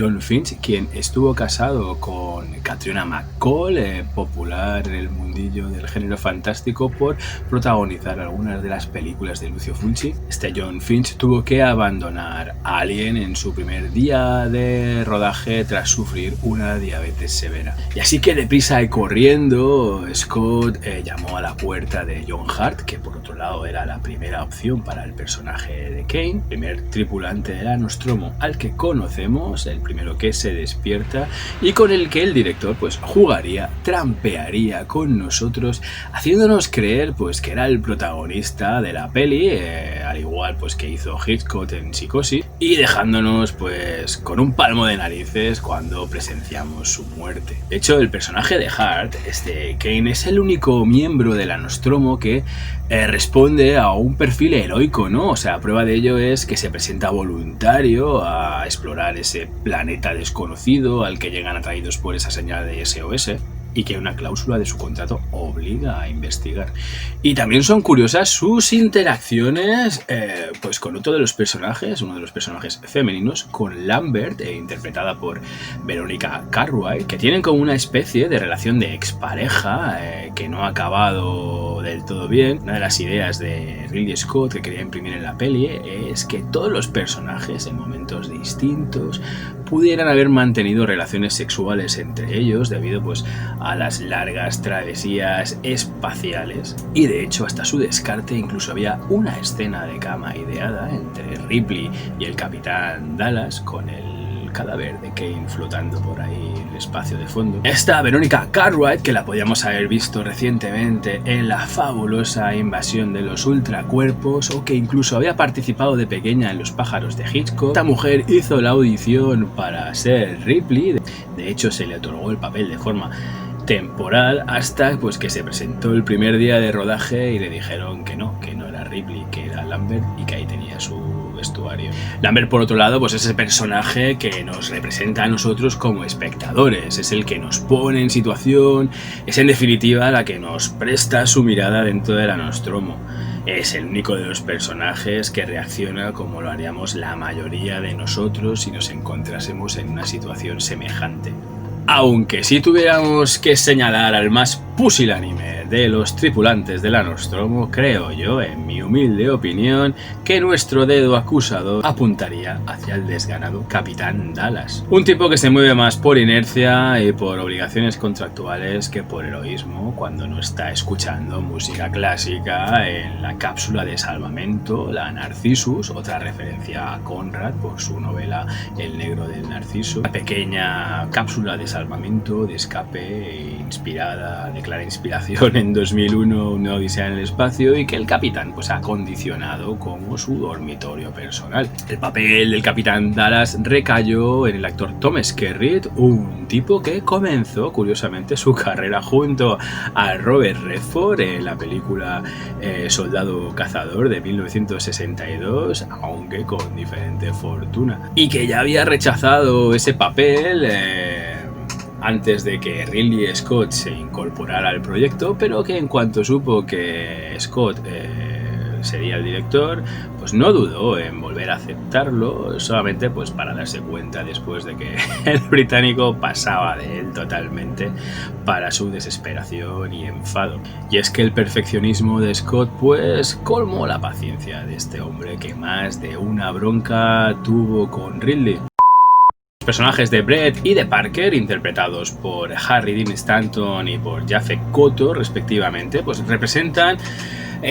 quien estuvo casado con Catriona MacColl, popular en el mundillo del género fantástico por protagonizar algunas de las películas de Lucio Fulci. Este Jon Finch tuvo que abandonar Alien en su primer día de rodaje tras sufrir una diabetes severa. Y así que deprisa y corriendo, Scott llamó a la puerta de John Hurt, que por otro lado era la primera opción para el personaje de Kane, primer tripulante de la Nostromo al que conocemos, el primero que se despierta y con el que el director pues jugaría, trampearía con nosotros, haciéndonos creer pues que era el protagonista de la peli, al igual pues que hizo Hitchcock en Psicosis, y dejándonos pues con un palmo de narices cuando presenciamos su muerte. De hecho, el personaje de Hurt, este Kane, es el único miembro de la Nostromo que responde a un perfil heroico, ¿no? O sea, prueba de ello es que se presenta voluntario a explorar ese planeta desconocido al que llegan atraídos por esa señal de SOS, y que una cláusula de su contrato obliga a investigar. Y también son curiosas sus interacciones pues con otro de los personajes, uno de los personajes femeninos, con Lambert, interpretada por Veronica Cartwright, que tienen como una especie de relación de expareja que no ha acabado del todo bien. Una de las ideas de Ridley Scott que quería imprimir en la peli es que todos los personajes en momentos distintos pudieran haber mantenido relaciones sexuales entre ellos debido pues a las largas travesías espaciales, y de hecho hasta su descarte incluso había una escena de cama ideada entre Ripley y el capitán Dallas con el el cadáver de Kane flotando por ahí en el espacio de fondo. Esta Veronica Cartwright, que la podíamos haber visto recientemente en la fabulosa invasión de los ultracuerpos, o que incluso había participado de pequeña en Los pájaros de Hitchcock. Esta mujer hizo la audición para ser Ripley, de hecho se le otorgó el papel de forma temporal hasta pues que se presentó el primer día de rodaje y le dijeron que no era Ripley, que era Lambert y que ahí tenía su vestuario. Lambert, por otro lado, pues es ese personaje que nos representa a nosotros como espectadores, es el que nos pone en situación, es en definitiva la que nos presta su mirada dentro de la Nostromo. Es el único de los personajes que reacciona como lo haríamos la mayoría de nosotros si nos encontrásemos en una situación semejante. Aunque si tuviéramos que señalar al más pusilánime de los tripulantes de la Nostromo, creo yo, en mi humilde opinión, que nuestro dedo acusador apuntaría hacia el desganado Capitán Dallas. Un tipo que se mueve más por inercia y por obligaciones contractuales que por heroísmo cuando no está escuchando música clásica en la cápsula de salvamento, la Narcissus, otra referencia a Conrad por su novela El negro del Narciso, una pequeña cápsula de salvamento, de escape, inspirada, de clara inspiración en 2001, Una odisea en el espacio, y que el capitán pues ha acondicionado como su dormitorio personal. El papel del Capitán Dallas recayó en el actor Tom Skerritt, un tipo que comenzó curiosamente su carrera junto a Robert Redford en la película Soldado Cazador de 1962, aunque con diferente fortuna, y que ya había rechazado ese papel antes de que Ridley Scott se incorporara al proyecto, pero que en cuanto supo que Scott sería el director, pues no dudó en volver a aceptarlo, solamente pues para darse cuenta después de que el británico pasaba de él totalmente, para su desesperación y enfado. Y es que el perfeccionismo de Scott pues colmó la paciencia de este hombre, que más de una bronca tuvo con Ridley. Los personajes de Brett y de Parker, interpretados por Harry Dean Stanton y por Japhet Kotto respectivamente, pues representan a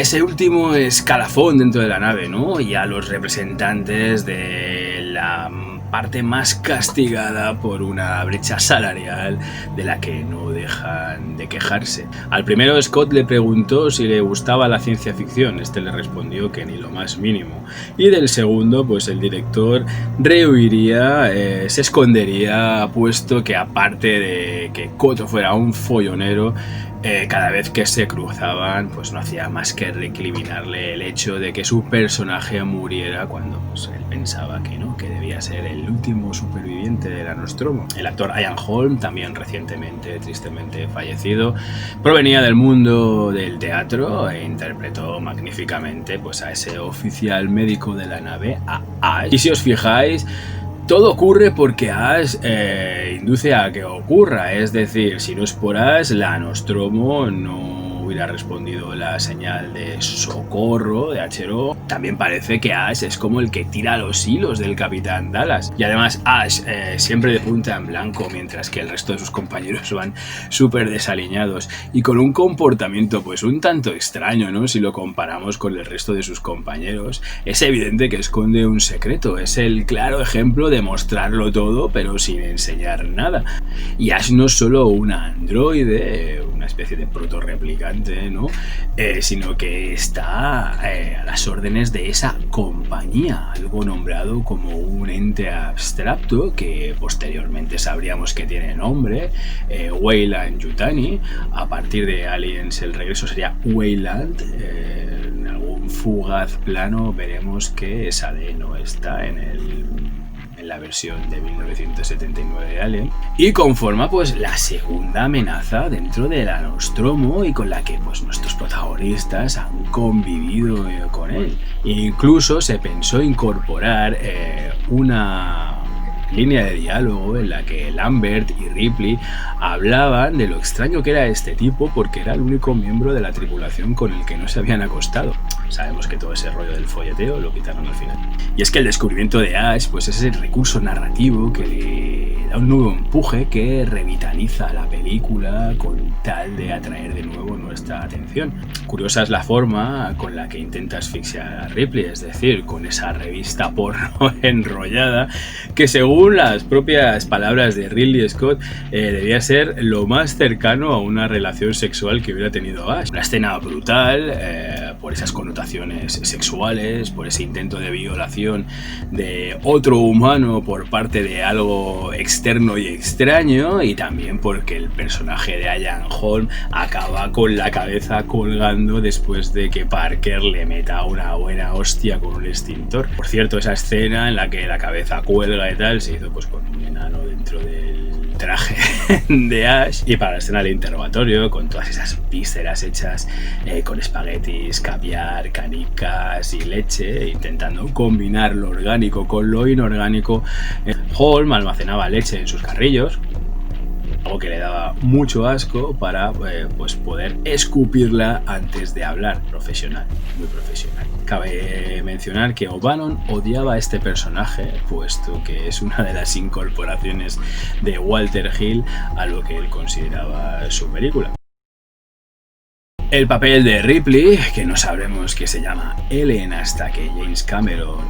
ese último escalafón dentro de la nave, ¿no? Y a los representantes de la parte más castigada por una brecha salarial de la que no dejan de quejarse. Al primero, Scott le preguntó si le gustaba la ciencia ficción. Este le respondió que ni lo más mínimo. Y del segundo, pues el director rehuiría, se escondería, puesto que aparte de que Kotto fuera un follonero, cada vez que se cruzaban pues no hacía más que recriminarle el hecho de que su personaje muriera cuando pues, él pensaba que no, que debía ser el último superviviente de la Nostromo. El actor Ian Holm, también recientemente tristemente fallecido, provenía del mundo del teatro e interpretó magníficamente pues a ese oficial médico de la nave, a Ash. Y si os fijáis, todo ocurre porque Ash induce a que ocurra, es decir, si no es por Ash, la Nostromo no hubiera respondido la señal de socorro de HRO. También parece que Ash es como el que tira los hilos del Capitán Dallas. Y además Ash siempre de punta en blanco, mientras que el resto de sus compañeros van súper desaliñados y con un comportamiento pues un tanto extraño, ¿no? Si lo comparamos con el resto de sus compañeros. Es evidente que esconde un secreto, es el claro ejemplo de mostrarlo todo pero sin enseñar nada. Y Ash no es solo un androide, una especie de proto-replicante, ¿no? Sino que está a las órdenes de esa compañía, algo nombrado como un ente abstracto que posteriormente sabríamos que tiene nombre, Weyland Yutani. A partir de Aliens el regreso sería Weyland. En algún fugaz plano veremos que Sade no está en la versión de 1979 de Alien, y conforma pues la segunda amenaza dentro de la Nostromo y con la que pues nuestros protagonistas han convivido con él. Incluso se pensó incorporar una línea de diálogo en la que Lambert y Ripley hablaban de lo extraño que era este tipo, porque era el único miembro de la tripulación con el que no se habían acostado. sabemos que todo ese rollo del folleteo lo quitaron al final. Y es que el descubrimiento de Ash pues es el recurso narrativo que le da un nuevo empuje que revitaliza la película con tal de atraer de nuevo nuestra atención. Curiosa es la forma con la que intenta asfixiar a Ripley, es decir, con esa revista porno enrollada que, según las propias palabras de Ridley Scott, debía ser lo más cercano a una relación sexual que hubiera tenido Ash. Una escena brutal por esas connotaciones sexuales, por ese intento de violación de otro humano por parte de algo externo y extraño, y también porque el personaje de Ian Holm acaba con la cabeza colgando después de que Parker le meta una buena hostia con un extintor. Por cierto, esa escena en la que la cabeza cuelga y tal se hizo pues con un enano dentro del traje de Ash, y para la escena del interrogatorio con todas esas vísceras hechas con espaguetis, caviar, canicas y leche, intentando combinar lo orgánico con lo inorgánico. Holm almacenaba leche en sus carrillos, algo que le daba mucho asco, para pues poder escupirla antes de hablar. Profesional, muy profesional. Cabe mencionar que O'Bannon odiaba a este personaje, puesto que es una de las incorporaciones de Walter Hill a lo que él consideraba su película. El papel de Ripley, que no sabremos que se llama Ellen hasta que James Cameron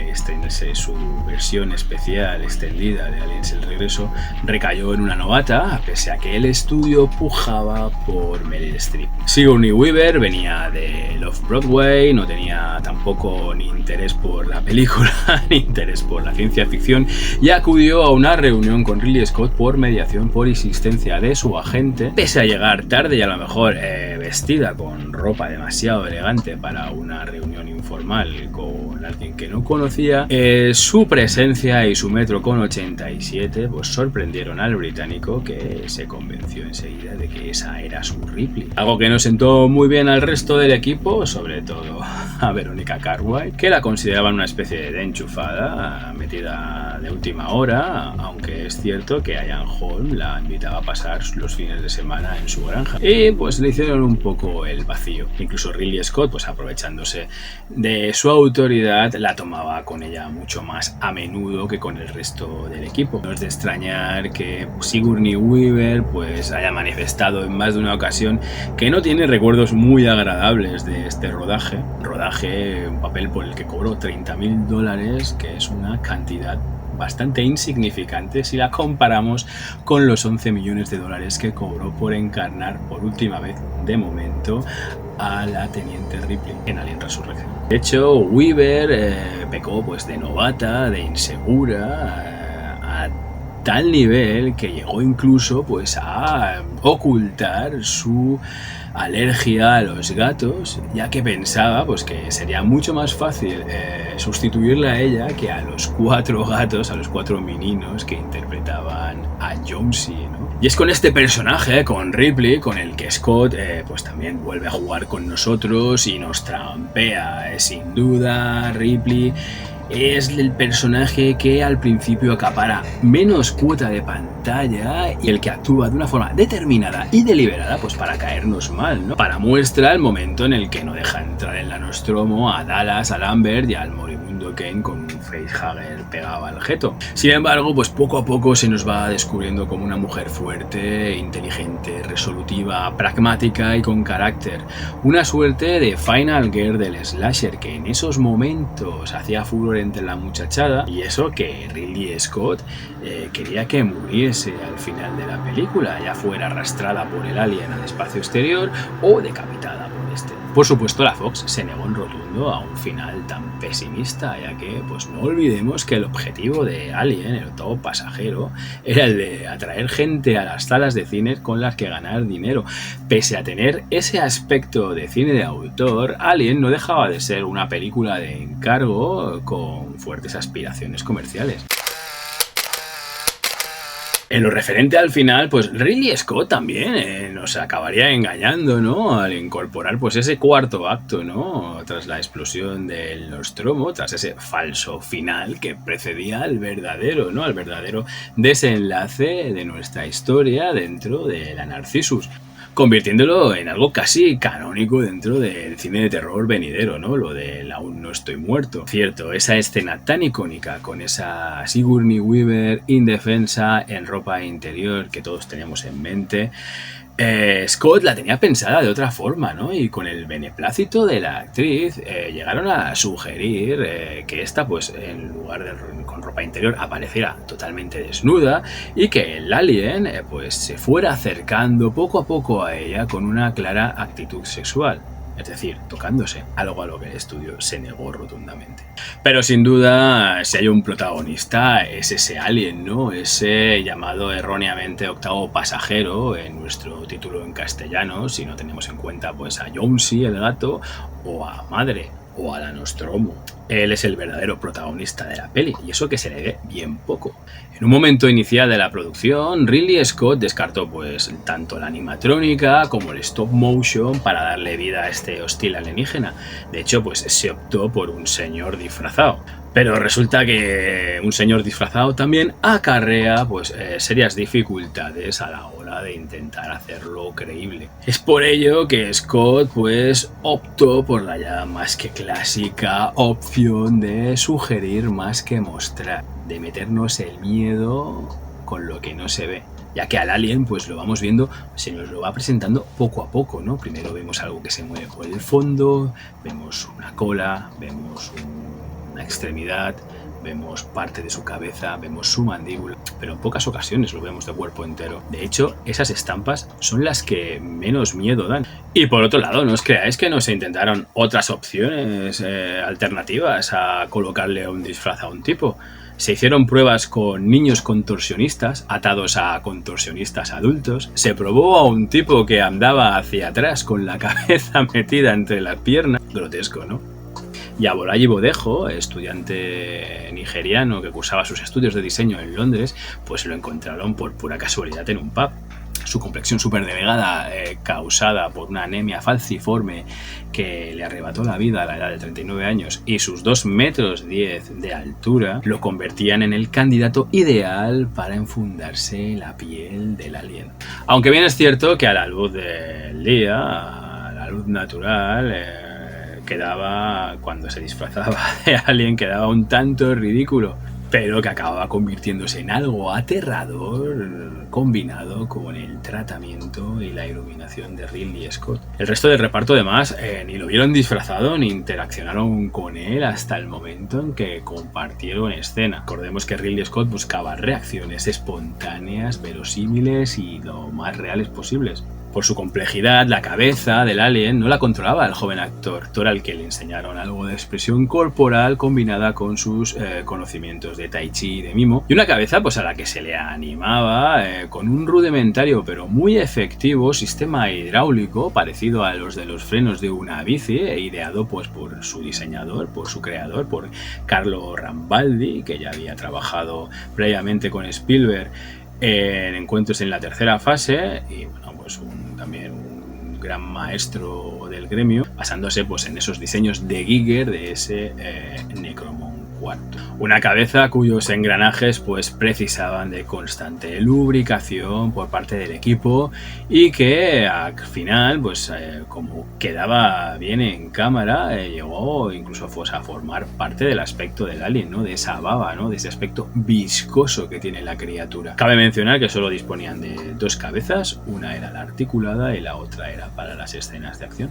estrenase su versión especial extendida de Aliens el Regreso, recayó en una novata, pese a que el estudio pujaba por Meryl Streep. Sigourney Weaver venía de Love Broadway, no tenía tampoco ni interés por la película ni interés por la ciencia ficción, y acudió a una reunión con Ridley Scott por mediación por insistencia de su agente, pese a llegar tarde y a lo mejor vestida con ropa demasiado elegante para una reunión informal con alguien que no conocía. Su presencia y su 1,87 m pues sorprendieron al británico, que se convenció enseguida de que esa era su Ripley. Algo que no sentó muy bien al resto del equipo, sobre todo a Veronica Cartwright, que la consideraban una especie de enchufada metida de última hora, aunque es cierto que Ian Holm la invitaba a pasar los fines de semana en su granja, y pues le hicieron un poco el vacío. Incluso Ridley Scott, pues aprovechándose de su autoridad, la tomaba con ella mucho más a menudo que con el resto del equipo. No es de extrañar que Sigourney Weaver pues haya manifestado en más de una ocasión que no tiene recuerdos muy agradables de este rodaje, un papel por el que cobró $30.000, que es una cantidad bastante insignificante si la comparamos con los 11 millones de dólares que cobró por encarnar por última vez, de momento, a la teniente Ripley en Alien Resurrección. De hecho, Weaver pecó pues de novata, de insegura, a tal nivel que llegó incluso pues a ocultar su alergia a los gatos, ya que pensaba pues que sería mucho más fácil sustituirla a ella que a los 4 gatos, a los 4 meninos que interpretaban a Jonesy, ¿no? Y es con este personaje, con Ripley, con el que Scott pues también vuelve a jugar con nosotros y nos trampea. Sin duda, Ripley es el personaje que al principio acapara menos cuota de pantalla y el que actúa de una forma determinada y deliberada pues para caernos mal, ¿no? Para muestra el momento en el que no deja entrar en la Nostromo a Dallas, a Lambert y al moribundo Kane con un facehugger pegado al jeto. Sin embargo, pues poco a poco se nos va descubriendo como una mujer fuerte, inteligente, resolutiva, pragmática y con carácter. Una suerte de final girl del slasher que en esos momentos hacía furor entre la muchachada, y eso que Ridley Scott quería que muriese al final de la película, ya fuera arrastrada por el alien al espacio exterior o decapitada por este. Por supuesto, la Fox se negó en rotundo a un final tan pesimista, ya que pues no olvidemos que el objetivo de Alien, el octavo pasajero, era el de atraer gente a las salas de cine con las que ganar dinero. Pese a tener ese aspecto de cine de autor, Alien no dejaba de ser una película de encargo con fuertes aspiraciones comerciales. En lo referente al final, pues Ridley Scott también nos acabaría engañando, ¿no? Al incorporar pues ese cuarto acto, ¿no? Tras la explosión del Nostromo, tras ese falso final que precedía al verdadero, ¿no? Al verdadero desenlace de nuestra historia dentro de la Narcissus. convirtiéndolo en algo casi canónico dentro del cine de terror venidero, ¿no? Lo del aún no estoy muerto. Cierto, esa escena tan icónica con esa Sigourney Weaver indefensa en ropa interior que todos tenemos en mente, Scott la tenía pensada de otra forma, ¿no? Y con el beneplácito de la actriz llegaron a sugerir que esta, pues en lugar de con ropa interior, apareciera totalmente desnuda y que el alien pues se fuera acercando poco a poco a ella con una clara actitud sexual. Es decir, tocándose, algo a lo que el estudio se negó rotundamente. Pero sin duda, si hay un protagonista, es ese alien, ¿no? Ese llamado erróneamente octavo pasajero en nuestro título en castellano, si no tenemos en cuenta pues a Jonesy, el gato, o a Madre, o a la Nostromo. Él es el verdadero protagonista de la peli, y eso que se le ve bien poco. En un momento inicial de la producción, Ridley Scott descartó pues tanto la animatrónica como el stop motion para darle vida a este hostil alienígena. De hecho, pues se optó por un señor disfrazado. Pero resulta que un señor disfrazado también acarrea pues serias dificultades a la hora de intentar hacerlo creíble. Es por ello que Scott pues optó por la ya más que clásica opción de sugerir más que mostrar, de meternos el miedo con lo que no se ve. Ya que al alien pues lo vamos viendo, se nos lo va presentando poco a poco, ¿no? Primero vemos algo que se mueve por el fondo, vemos una cola, vemos una extremidad, vemos parte de su cabeza, vemos su mandíbula, pero en pocas ocasiones lo vemos de cuerpo entero. De hecho, esas estampas son las que menos miedo dan. Y por otro lado, no os creáis que no se intentaron otras opciones alternativas a colocarle un disfraz a un tipo. Se hicieron pruebas con niños contorsionistas atados a contorsionistas adultos. Se probó a un tipo que andaba hacia atrás con la cabeza metida entre las piernas. Grotesco, ¿no? Y a Bolaji Bodejo, estudiante nigeriano que cursaba sus estudios de diseño en Londres, pues lo encontraron por pura casualidad en un pub. Su complexión superdelgada, causada por una anemia falciforme que le arrebató la vida a la edad de 39 años, y sus 2,10 metros de altura, lo convertían en el candidato ideal para enfundarse la piel del alien. Aunque bien es cierto que a la luz del día, a la luz natural, quedaba, cuando se disfrazaba de alien, quedaba un tanto ridículo, pero que acababa convirtiéndose en algo aterrador combinado con el tratamiento y la iluminación de Ridley Scott. El resto del reparto, además, ni lo vieron disfrazado ni interaccionaron con él hasta el momento en que compartieron escena. Recordemos que Ridley Scott buscaba reacciones espontáneas, verosímiles y lo más reales posibles. Por su complejidad, la cabeza del alien no la controlaba el joven actor al que le enseñaron algo de expresión corporal combinada con sus conocimientos de tai chi y de mimo, y una cabeza pues a la que se le animaba con un rudimentario pero muy efectivo sistema hidráulico parecido a los de los frenos de una bici, ideado pues por su diseñador, por su creador, por Carlo Rambaldi, que ya había trabajado previamente con Spielberg en Encuentros en la tercera fase, y bueno, pues también un gran maestro del gremio, basándose pues en esos diseños de Giger de ese Necromon IV. Una cabeza cuyos engranajes pues precisaban de constante lubricación por parte del equipo, y que al final pues como quedaba bien en cámara, llegó incluso pues, a formar parte del aspecto del alien, ¿no? De esa baba, ¿no? De ese aspecto viscoso que tiene la criatura. Cabe mencionar que solo disponían de 2 cabezas, una era la articulada y la otra era para las escenas de acción.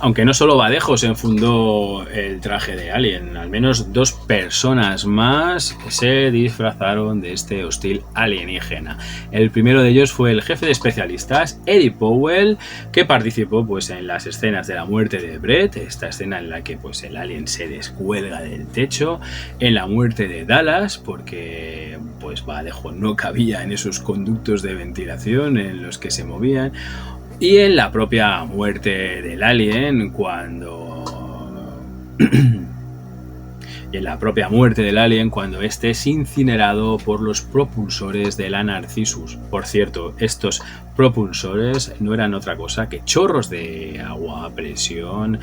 Aunque no solo Badejo se enfundó el traje de alien, al menos 2 personas más se disfrazaron de este hostil alienígena. El primero de ellos fue el jefe de especialistas, Eddie Powell, que participó pues en las escenas de la muerte de Brett, esta escena en la que pues el alien se descuelga del techo, en la muerte de Dallas, porque pues Badejo no cabía en esos conductos de ventilación en los que se movían, y en la propia muerte del alien, cuando y en la propia muerte del alien cuando este es incinerado por los propulsores de la Narcissus. Por cierto, estos propulsores no eran otra cosa que chorros de agua a presión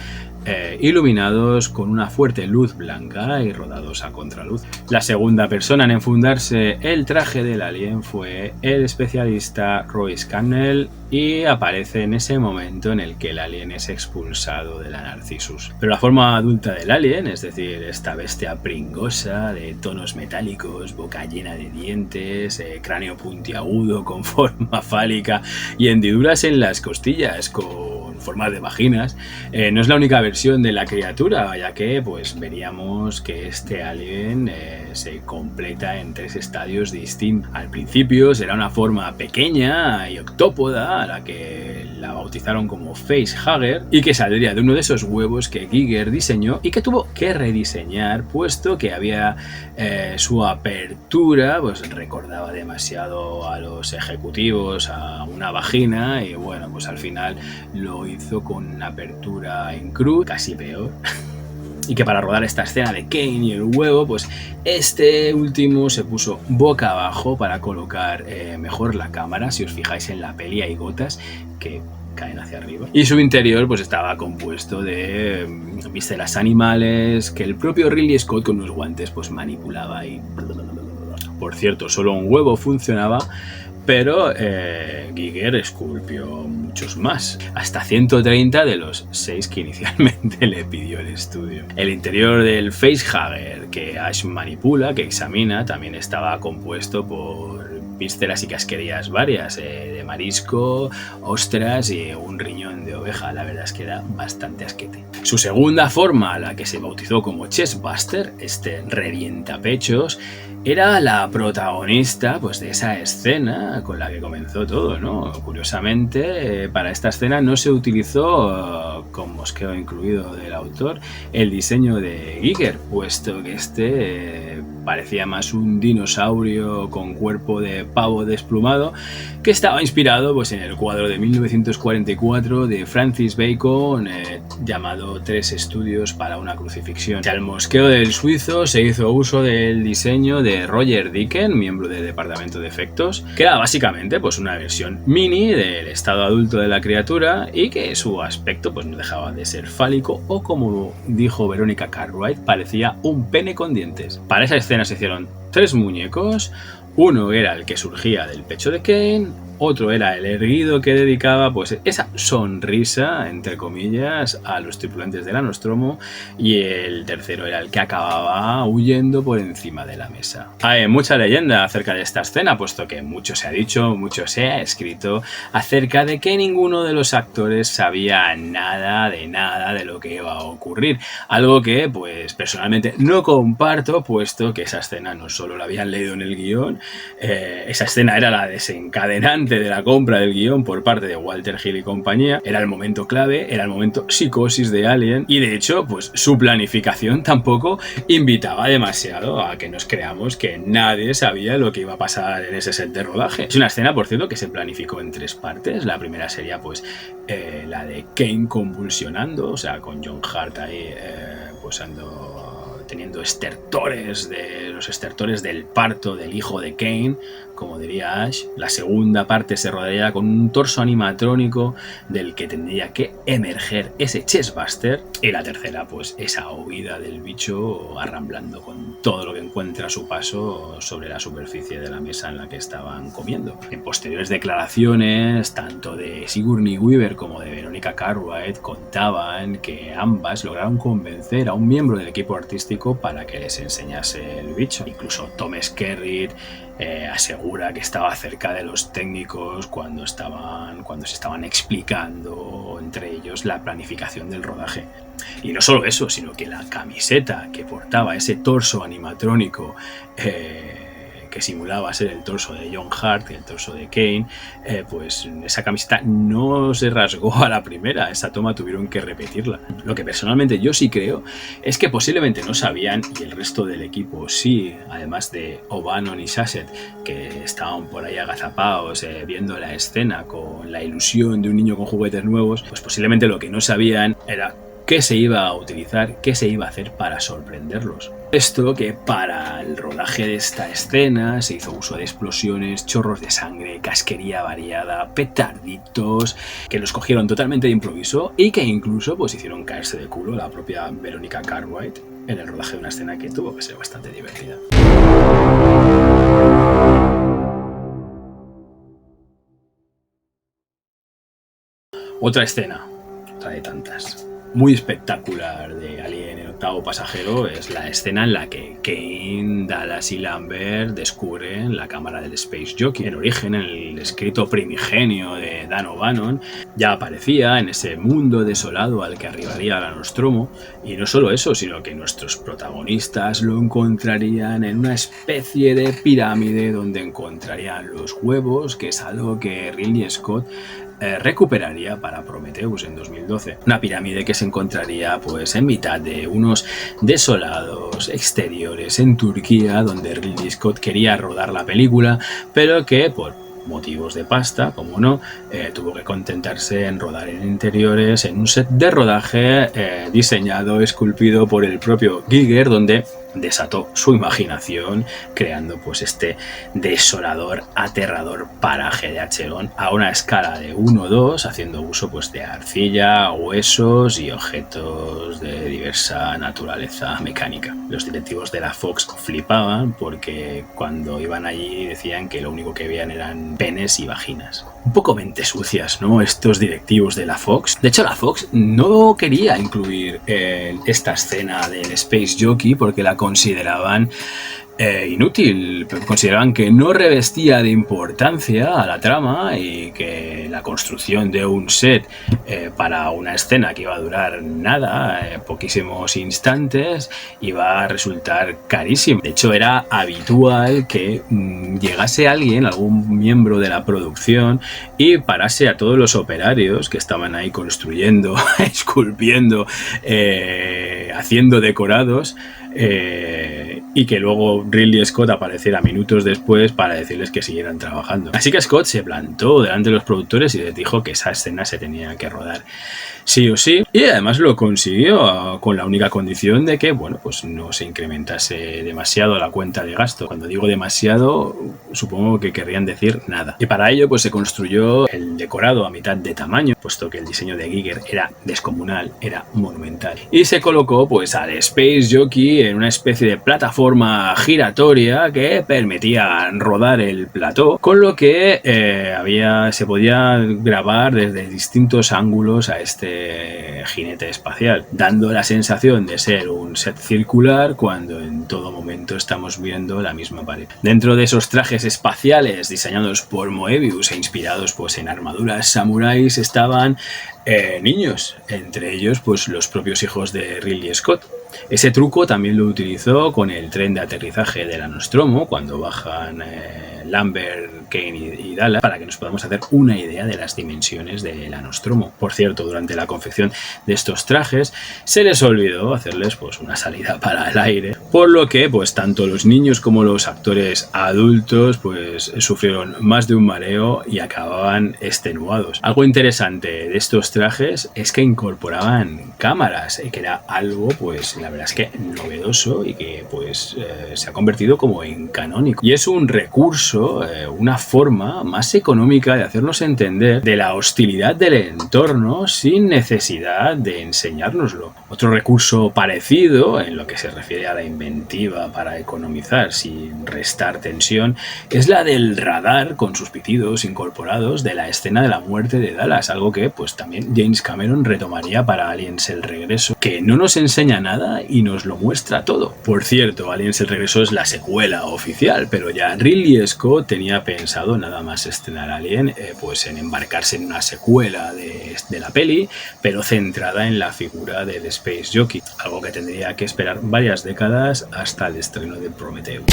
iluminados con una fuerte luz blanca y rodados a contraluz. La segunda persona en enfundarse el traje del alien fue el especialista Roy Scannell y aparece en ese momento en el que el alien es expulsado de la Narcissus. Pero la forma adulta del alien, es decir, esta bestia pringosa de tonos metálicos, boca llena de dientes, cráneo puntiagudo con forma fálica y hendiduras en las costillas con formas de vaginas, no es la única versión de la criatura, ya que pues veríamos que este alien se completa en 3 estadios distintos. Al principio será una forma pequeña y octópoda, a la que la bautizaron como Facehugger, y que saldría de uno de esos huevos que Giger diseñó y que tuvo que rediseñar, puesto que había su apertura pues recordaba demasiado a los ejecutivos, a una vagina, y bueno, pues al final lo hizo con una apertura en cruz, casi peor. Y que para rodar esta escena de Kane y el huevo, pues este último se puso boca abajo para colocar mejor la cámara. Si os fijáis en la peli hay gotas que caen hacia arriba. Y su interior pues estaba compuesto de vísceras animales que el propio Ridley Scott con unos guantes pues manipulaba y... Por cierto, solo un huevo funcionaba, pero Giger esculpió muchos más, hasta 130 de los 6 que inicialmente le pidió el estudio. El interior del Facehugger que Ash manipula, que examina, también estaba compuesto por vísceras y casquerías varias, de marisco, ostras y un riñón de oveja. La verdad es que era bastante asquete. Su segunda forma, la que se bautizó como Chestbuster, este revientapechos, era la protagonista pues, de esa escena con la que comenzó todo, ¿no? Curiosamente, para esta escena no se utilizó, con mosqueo incluido del autor, el diseño de Giger, puesto que este parecía más un dinosaurio con cuerpo de pavo desplumado, que estaba inspirado pues, en el cuadro de 1944 de Francis Bacon llamado 3 estudios para una crucifixión. Al mosqueo del suizo se hizo uso del diseño de Roger Deakins, miembro del departamento de efectos, que era básicamente pues, una versión mini del estado adulto de la criatura y que su aspecto pues, no dejaba de ser fálico o, como dijo Veronica Cartwright, parecía un pene con dientes. Para esa escena se hicieron 3 muñecos. Uno era el que surgía del pecho de Kane, otro era el erguido que dedicaba pues esa sonrisa, entre comillas, a los tripulantes de la Nostromo, y el tercero era el que acababa huyendo por encima de la mesa. Hay mucha leyenda acerca de esta escena, puesto que mucho se ha dicho, mucho se ha escrito acerca de que ninguno de los actores sabía nada de lo que iba a ocurrir, algo que pues personalmente no comparto, puesto que esa escena no solo la habían leído en el guión, esa escena era la desencadenante de la compra del guión por parte de Walter Hill y compañía, era el momento clave, era el momento psicosis de Alien, y de hecho pues su planificación tampoco invitaba demasiado a que nos creamos que nadie sabía lo que iba a pasar en ese set de rodaje. Es una escena, por cierto, que se planificó en 3 partes. La primera sería pues la de Kane convulsionando, o sea, con John Hurt ahí pues teniendo estertores, los estertores del parto del hijo de Kane, como diría Ash. La segunda parte se rodaría con un torso animatrónico del que tendría que emerger ese Chestbuster. Y la tercera, pues esa huida del bicho arramblando con todo lo que encuentra a su paso sobre la superficie de la mesa en la que estaban comiendo. En posteriores declaraciones, tanto de Sigourney Weaver como de Veronica Cartwright contaban que ambas lograron convencer a un miembro del equipo artístico para que les enseñase el bicho. Incluso Tom Skerritt asegura que estaba cerca de los técnicos cuando se estaban explicando entre ellos la planificación del rodaje. Y no solo eso, sino que la camiseta que portaba ese torso animatrónico que simulaba ser el torso de John Hurt y el torso de Kane, pues esa camiseta no se rasgó a la primera, esa toma tuvieron que repetirla. Lo que personalmente yo sí creo es que posiblemente no sabían, y el resto del equipo sí, además de O'Bannon y Shashet, que estaban por ahí agazapados viendo la escena con la ilusión de un niño con juguetes nuevos, pues posiblemente lo que no sabían era qué se iba a utilizar, qué se iba a hacer para sorprenderlos. Esto que para el rodaje de esta escena se hizo uso de explosiones, chorros de sangre, casquería variada, petarditos, que los cogieron totalmente de improviso y que incluso pues hicieron caerse de culo la propia Veronica Cartwright en el rodaje de una escena que tuvo que ser bastante divertida. Otra escena, otra de tantas, muy espectacular de Alien, el octavo pasajero, es la escena en la que Kane, Dallas y Lambert descubren la cámara del Space Jockey. En origen, en el escrito primigenio de Dan O'Bannon, ya aparecía en ese mundo desolado al que arribaría la Nostromo, y no solo eso, sino que nuestros protagonistas lo encontrarían en una especie de pirámide donde encontrarían los huevos, que es algo que Ridley Scott recuperaría para Prometheus en 2012. Una pirámide que se encontraría pues en mitad de unos desolados exteriores en Turquía, donde Ridley Scott quería rodar la película, pero que por motivos de pasta, como no, tuvo que contentarse en rodar en interiores en un set de rodaje diseñado, esculpido por el propio Giger, donde desató su imaginación creando pues este desolador, aterrador paraje de Acheron a una escala de 1-2, haciendo uso pues de arcilla, huesos y objetos de diversa naturaleza mecánica. Los directivos de la Fox flipaban porque cuando iban allí decían que lo único que veían eran penes y vaginas. Un poco mente sucias, ¿no? Estos directivos de la Fox. De hecho, la Fox no quería incluir esta escena del Space Jockey porque la consideraban inútil, consideraban que no revestía de importancia a la trama y que la construcción de un set para una escena que iba a durar nada, poquísimos instantes, iba a resultar carísimo. De hecho, era habitual que llegase alguien, algún miembro de la producción, y parase a todos los operarios que estaban ahí construyendo, esculpiendo, haciendo decorados, y que luego Ridley Scott apareciera minutos después para decirles que siguieran trabajando. Así que Scott se plantó delante de los productores y les dijo que esa escena se tenía que rodar sí o sí, y además lo consiguió con la única condición de que, bueno, pues no se incrementase demasiado la cuenta de gasto. Cuando digo demasiado, supongo que querrían decir nada. Y para ello pues se construyó el decorado a mitad de tamaño, puesto que el diseño de Giger era descomunal, era monumental. Y se colocó pues al Space Jockey en una especie de plataforma giratoria que permitía rodar el plató, con lo que se podía grabar desde distintos ángulos a este jinete espacial, dando la sensación de ser un set circular cuando en todo momento estamos viendo la misma pared. Dentro de esos trajes espaciales diseñados por Moebius e inspirados pues en armaduras samuráis estaban niños, entre ellos pues los propios hijos de Ridley Scott. Ese truco también lo utilizó con el tren de aterrizaje de la Nostromo cuando bajan Lambert, Kane y Dallas, para que nos podamos hacer una idea de las dimensiones de la Nostromo. Por cierto, durante la confección de estos trajes se les olvidó hacerles pues una salida para el aire, por lo que pues tanto los niños como los actores adultos pues sufrieron más de un mareo y acababan extenuados. Algo interesante de estos trajes es que incorporaban cámaras, que era algo pues la verdad es que novedoso y que pues se ha convertido como en canónico, y es un recurso, una forma más económica de hacernos entender de la hostilidad del entorno sin necesidad de enseñárnoslo. Otro recurso parecido en lo que se refiere a la inventiva para economizar sin restar tensión es la del radar con sus pitidos incorporados de la escena de la muerte de Dallas, algo que pues también James Cameron retomaría para Aliens el regreso, que no nos enseña nada y nos lo muestra todo. Por cierto, Aliens el regreso es la secuela oficial, pero ya Ridley Scott tenía pensado nada más estrenar Alien pues en embarcarse en una secuela de la peli, pero centrada en la figura del Space Jockey, algo que tendría que esperar varias décadas hasta el estreno de Prometheus.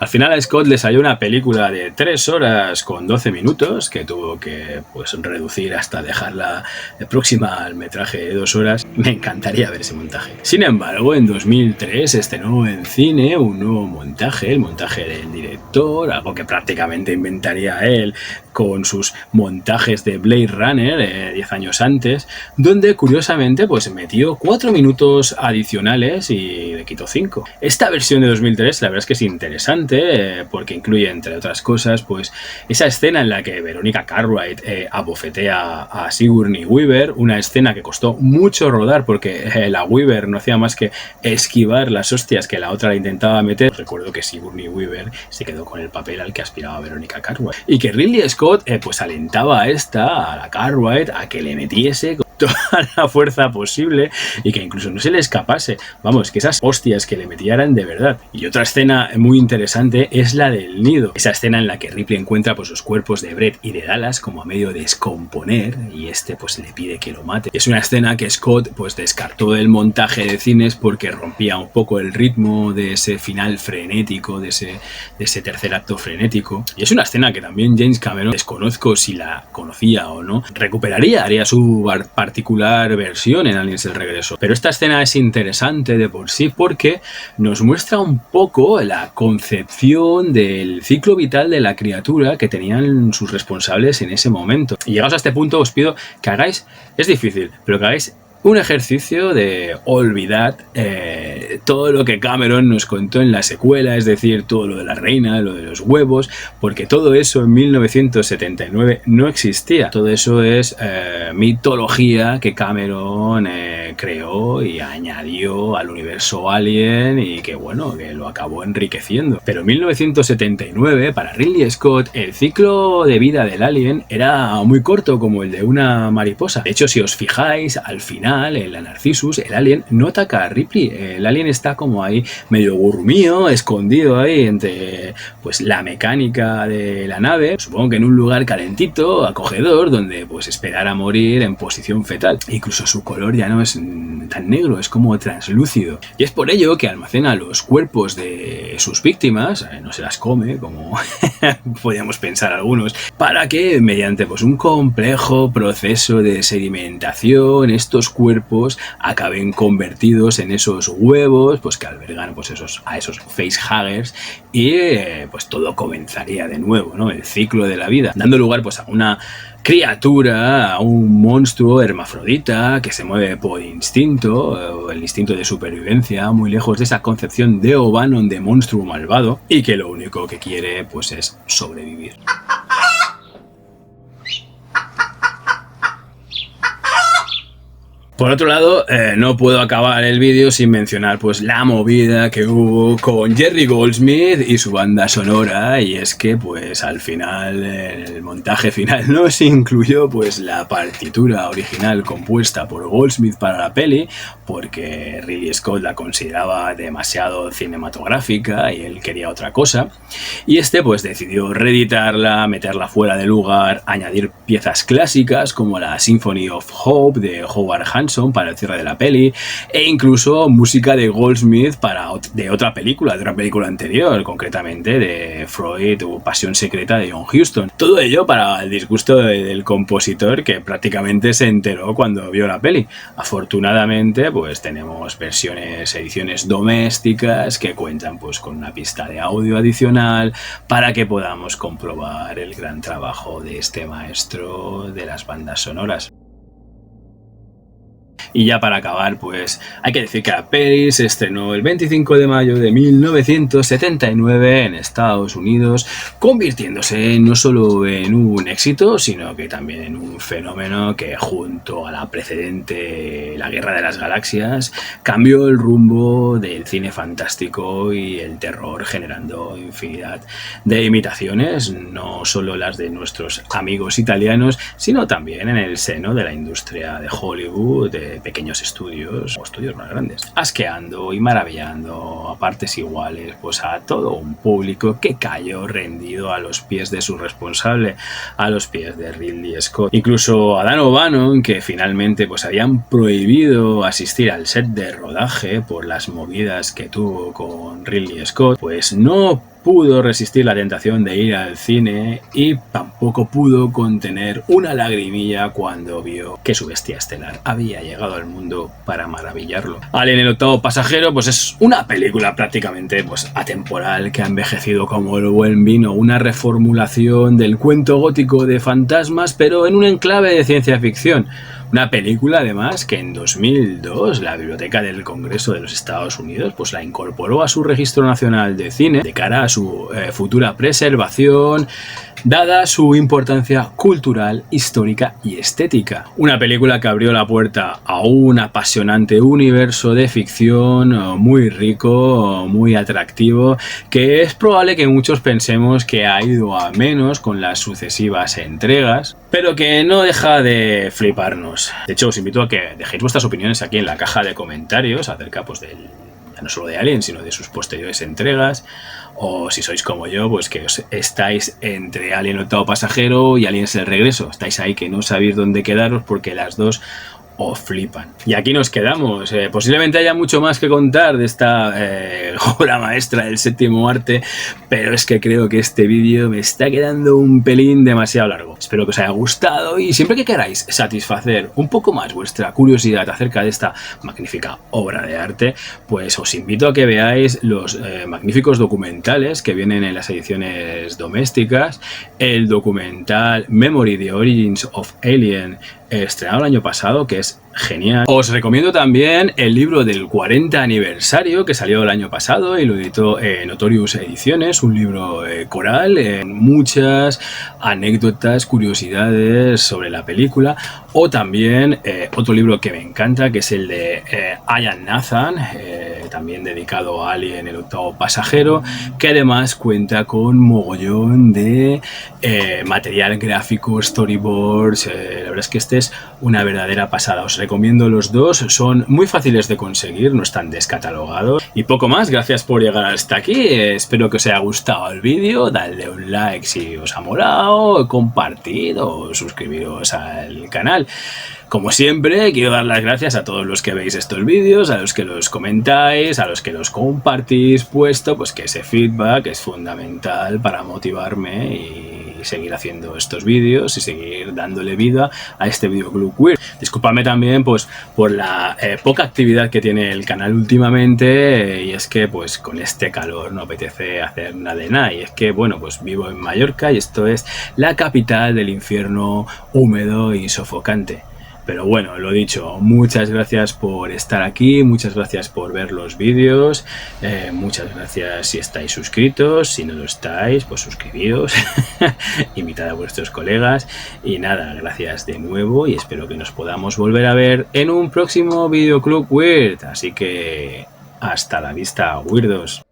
Al final a Scott le salió una película de 3 horas con 12 minutos que tuvo que pues reducir hasta dejarla próxima al metraje de 2 horas. Me encantaría ver ese montaje. Sin embargo, en 2003 estrenó en cine un nuevo montaje, el montaje del director, algo que prácticamente inventaría él con sus montajes de Blade Runner 10 años antes, donde curiosamente pues metió 4 minutos adicionales y le quitó 5. Esta versión de 2003 la verdad es que es interesante porque incluye, entre otras cosas, pues esa escena en la que Veronica Cartwright abofetea a Sigourney Weaver, una escena que costó mucho rodar porque la Weaver no hacía más que esquivar las hostias que la otra le intentaba meter. Recuerdo que Sigourney Weaver se quedó con el papel al que aspiraba Veronica Cartwright y que Ridley Scott pues alentaba a la Cartwright a que le metiese con toda la fuerza posible y que incluso no se le escapase. Vamos, que esas hostias que le metieran de verdad. Y otra escena muy interesante es la del nido. Esa escena en la que Ripley encuentra pues los cuerpos de Brett y de Dallas como a medio de descomponer y este pues le pide que lo mate. Es una escena que Scott pues descartó del montaje de cines porque rompía un poco el ritmo de ese final frenético, de ese tercer acto frenético. Y es una escena que también James Cameron, desconozco si la conocía o no, recuperaría, haría su particular versión en Aliens el Regreso. Pero esta escena es interesante de por sí porque nos muestra un poco la concepción del ciclo vital de la criatura que tenían sus responsables en ese momento. Y llegados a este punto os pido que hagáis, es difícil, pero que hagáis un ejercicio de olvidar todo lo que Cameron nos contó en la secuela, es decir, todo lo de la reina, lo de los huevos, porque todo eso en 1979 no existía. Todo eso es mitología que Cameron creó y añadió al universo Alien y que bueno, que lo acabó enriqueciendo. Pero en 1979, para Ridley Scott, el ciclo de vida del Alien era muy corto, como el de una mariposa. De hecho, si os fijáis, al final en la Narcissus, el alien no ataca a Ripley. El alien está como ahí medio gurrumío, escondido ahí entre pues la mecánica de la nave, supongo que en un lugar calentito, acogedor, donde pues esperar a morir en posición fetal. Incluso su color ya no es tan negro, es como translúcido. Y es por ello que almacena los cuerpos de sus víctimas, no se las come, como podríamos pensar algunos, para que mediante pues un complejo proceso de sedimentación, estos cuerpos acaben convertidos en esos huevos pues que albergan pues a esos facehuggers y pues todo comenzaría de nuevo, ¿no? El ciclo de la vida, dando lugar pues a una criatura, a un monstruo hermafrodita que se mueve por instinto, el instinto de supervivencia, muy lejos de esa concepción de O'Bannon de monstruo malvado y que lo único que quiere pues es sobrevivir. Por otro lado, no puedo acabar el vídeo sin mencionar pues la movida que hubo con Jerry Goldsmith y su banda sonora, y es que pues al final, en el montaje final, no se incluyó pues la partitura original compuesta por Goldsmith para la peli, porque Ridley Scott la consideraba demasiado cinematográfica y él quería otra cosa, y este pues decidió reeditarla, meterla fuera de lugar, añadir piezas clásicas como la Symphony of Hope de Howard Hanson para el cierre de la peli, e incluso música de Goldsmith de otra película anterior, concretamente de Freud o Pasión Secreta de John Huston. Todo ello para el disgusto del compositor, que prácticamente se enteró cuando vio la peli. Afortunadamente pues tenemos ediciones domésticas que cuentan pues con una pista de audio adicional para que podamos comprobar el gran trabajo de este maestro de las bandas sonoras. Y ya para acabar, pues hay que decir que la peli se estrenó el 25 de mayo de 1979 en Estados Unidos, convirtiéndose no solo en un éxito, sino que también en un fenómeno que, junto a la precedente La Guerra de las Galaxias, cambió el rumbo del cine fantástico y el terror, generando infinidad de imitaciones, no solo las de nuestros amigos italianos, sino también en el seno de la industria de Hollywood, de pequeños estudios o estudios más grandes, asqueando y maravillando a partes iguales pues a todo un público que cayó rendido a los pies de su responsable, a los pies de Ridley Scott. Incluso a Dan O'Bannon, que finalmente pues habían prohibido asistir al set de rodaje por las movidas que tuvo con Ridley Scott, pues no pudo resistir la tentación de ir al cine y tampoco pudo contener una lagrimilla cuando vio que su bestia estelar había llegado al mundo para maravillarlo. Alien, el octavo pasajero, pues es una película prácticamente pues atemporal que ha envejecido como el buen vino, una reformulación del cuento gótico de fantasmas, pero en un enclave de ciencia ficción. Una película, además, que en 2002 la Biblioteca del Congreso de los Estados Unidos pues la incorporó a su Registro Nacional de Cine de cara a su futura preservación, dada su importancia cultural, histórica y estética. Una película que abrió la puerta a un apasionante universo de ficción muy rico, muy atractivo, que es probable que muchos pensemos que ha ido a menos con las sucesivas entregas, pero que no deja de fliparnos. De hecho, os invito a que dejéis vuestras opiniones aquí en la caja de comentarios acerca pues ya no solo de Alien, sino de sus posteriores entregas, o si sois como yo, pues que os estáis entre Alien el octavo pasajero y Aliens el regreso. Estáis ahí que no sabéis dónde quedaros porque las dos os flipan. Y aquí nos quedamos. Posiblemente haya mucho más que contar de esta obra maestra del séptimo arte, pero es que creo que este vídeo me está quedando un pelín demasiado largo. Espero que os haya gustado y siempre que queráis satisfacer un poco más vuestra curiosidad acerca de esta magnífica obra de arte, pues os invito a que veáis los magníficos documentales que vienen en las ediciones domésticas, el documental Memory: The Origins of Alien, estrenado el año pasado, que es genial. Os recomiendo también el libro del 40 aniversario que salió el año pasado y lo editó Notorious Ediciones, un libro coral, muchas anécdotas, curiosidades sobre la película, o también otro libro que me encanta, que es el de Ian Nathan, también dedicado a Alien el octavo pasajero, que además cuenta con mogollón de material gráfico, storyboards. La verdad es que este es una verdadera pasada. Os recomiendo los dos, son muy fáciles de conseguir, no están descatalogados. Y poco más, gracias por llegar hasta aquí. Espero que os haya gustado el vídeo, dadle un like si os ha molado, compartid o suscribiros al canal. Como siempre, quiero dar las gracias a todos los que veis estos vídeos, a los que los comentáis, a los que los compartís, puesto pues que ese feedback es fundamental para motivarme y seguir haciendo estos vídeos y seguir dándole vida a este Videoclub Weird. Disculpadme también pues por la poca actividad que tiene el canal últimamente, y es que pues con este calor no apetece hacer nada de nada, y es que bueno, pues vivo en Mallorca y esto es la capital del infierno húmedo y sofocante. Pero bueno, lo dicho, muchas gracias por estar aquí, muchas gracias por ver los vídeos, muchas gracias si estáis suscritos, si no lo estáis, pues suscribíos, invitad a vuestros colegas y nada, gracias de nuevo y espero que nos podamos volver a ver en un próximo Videoclub Weird, así que hasta la vista, weirdos.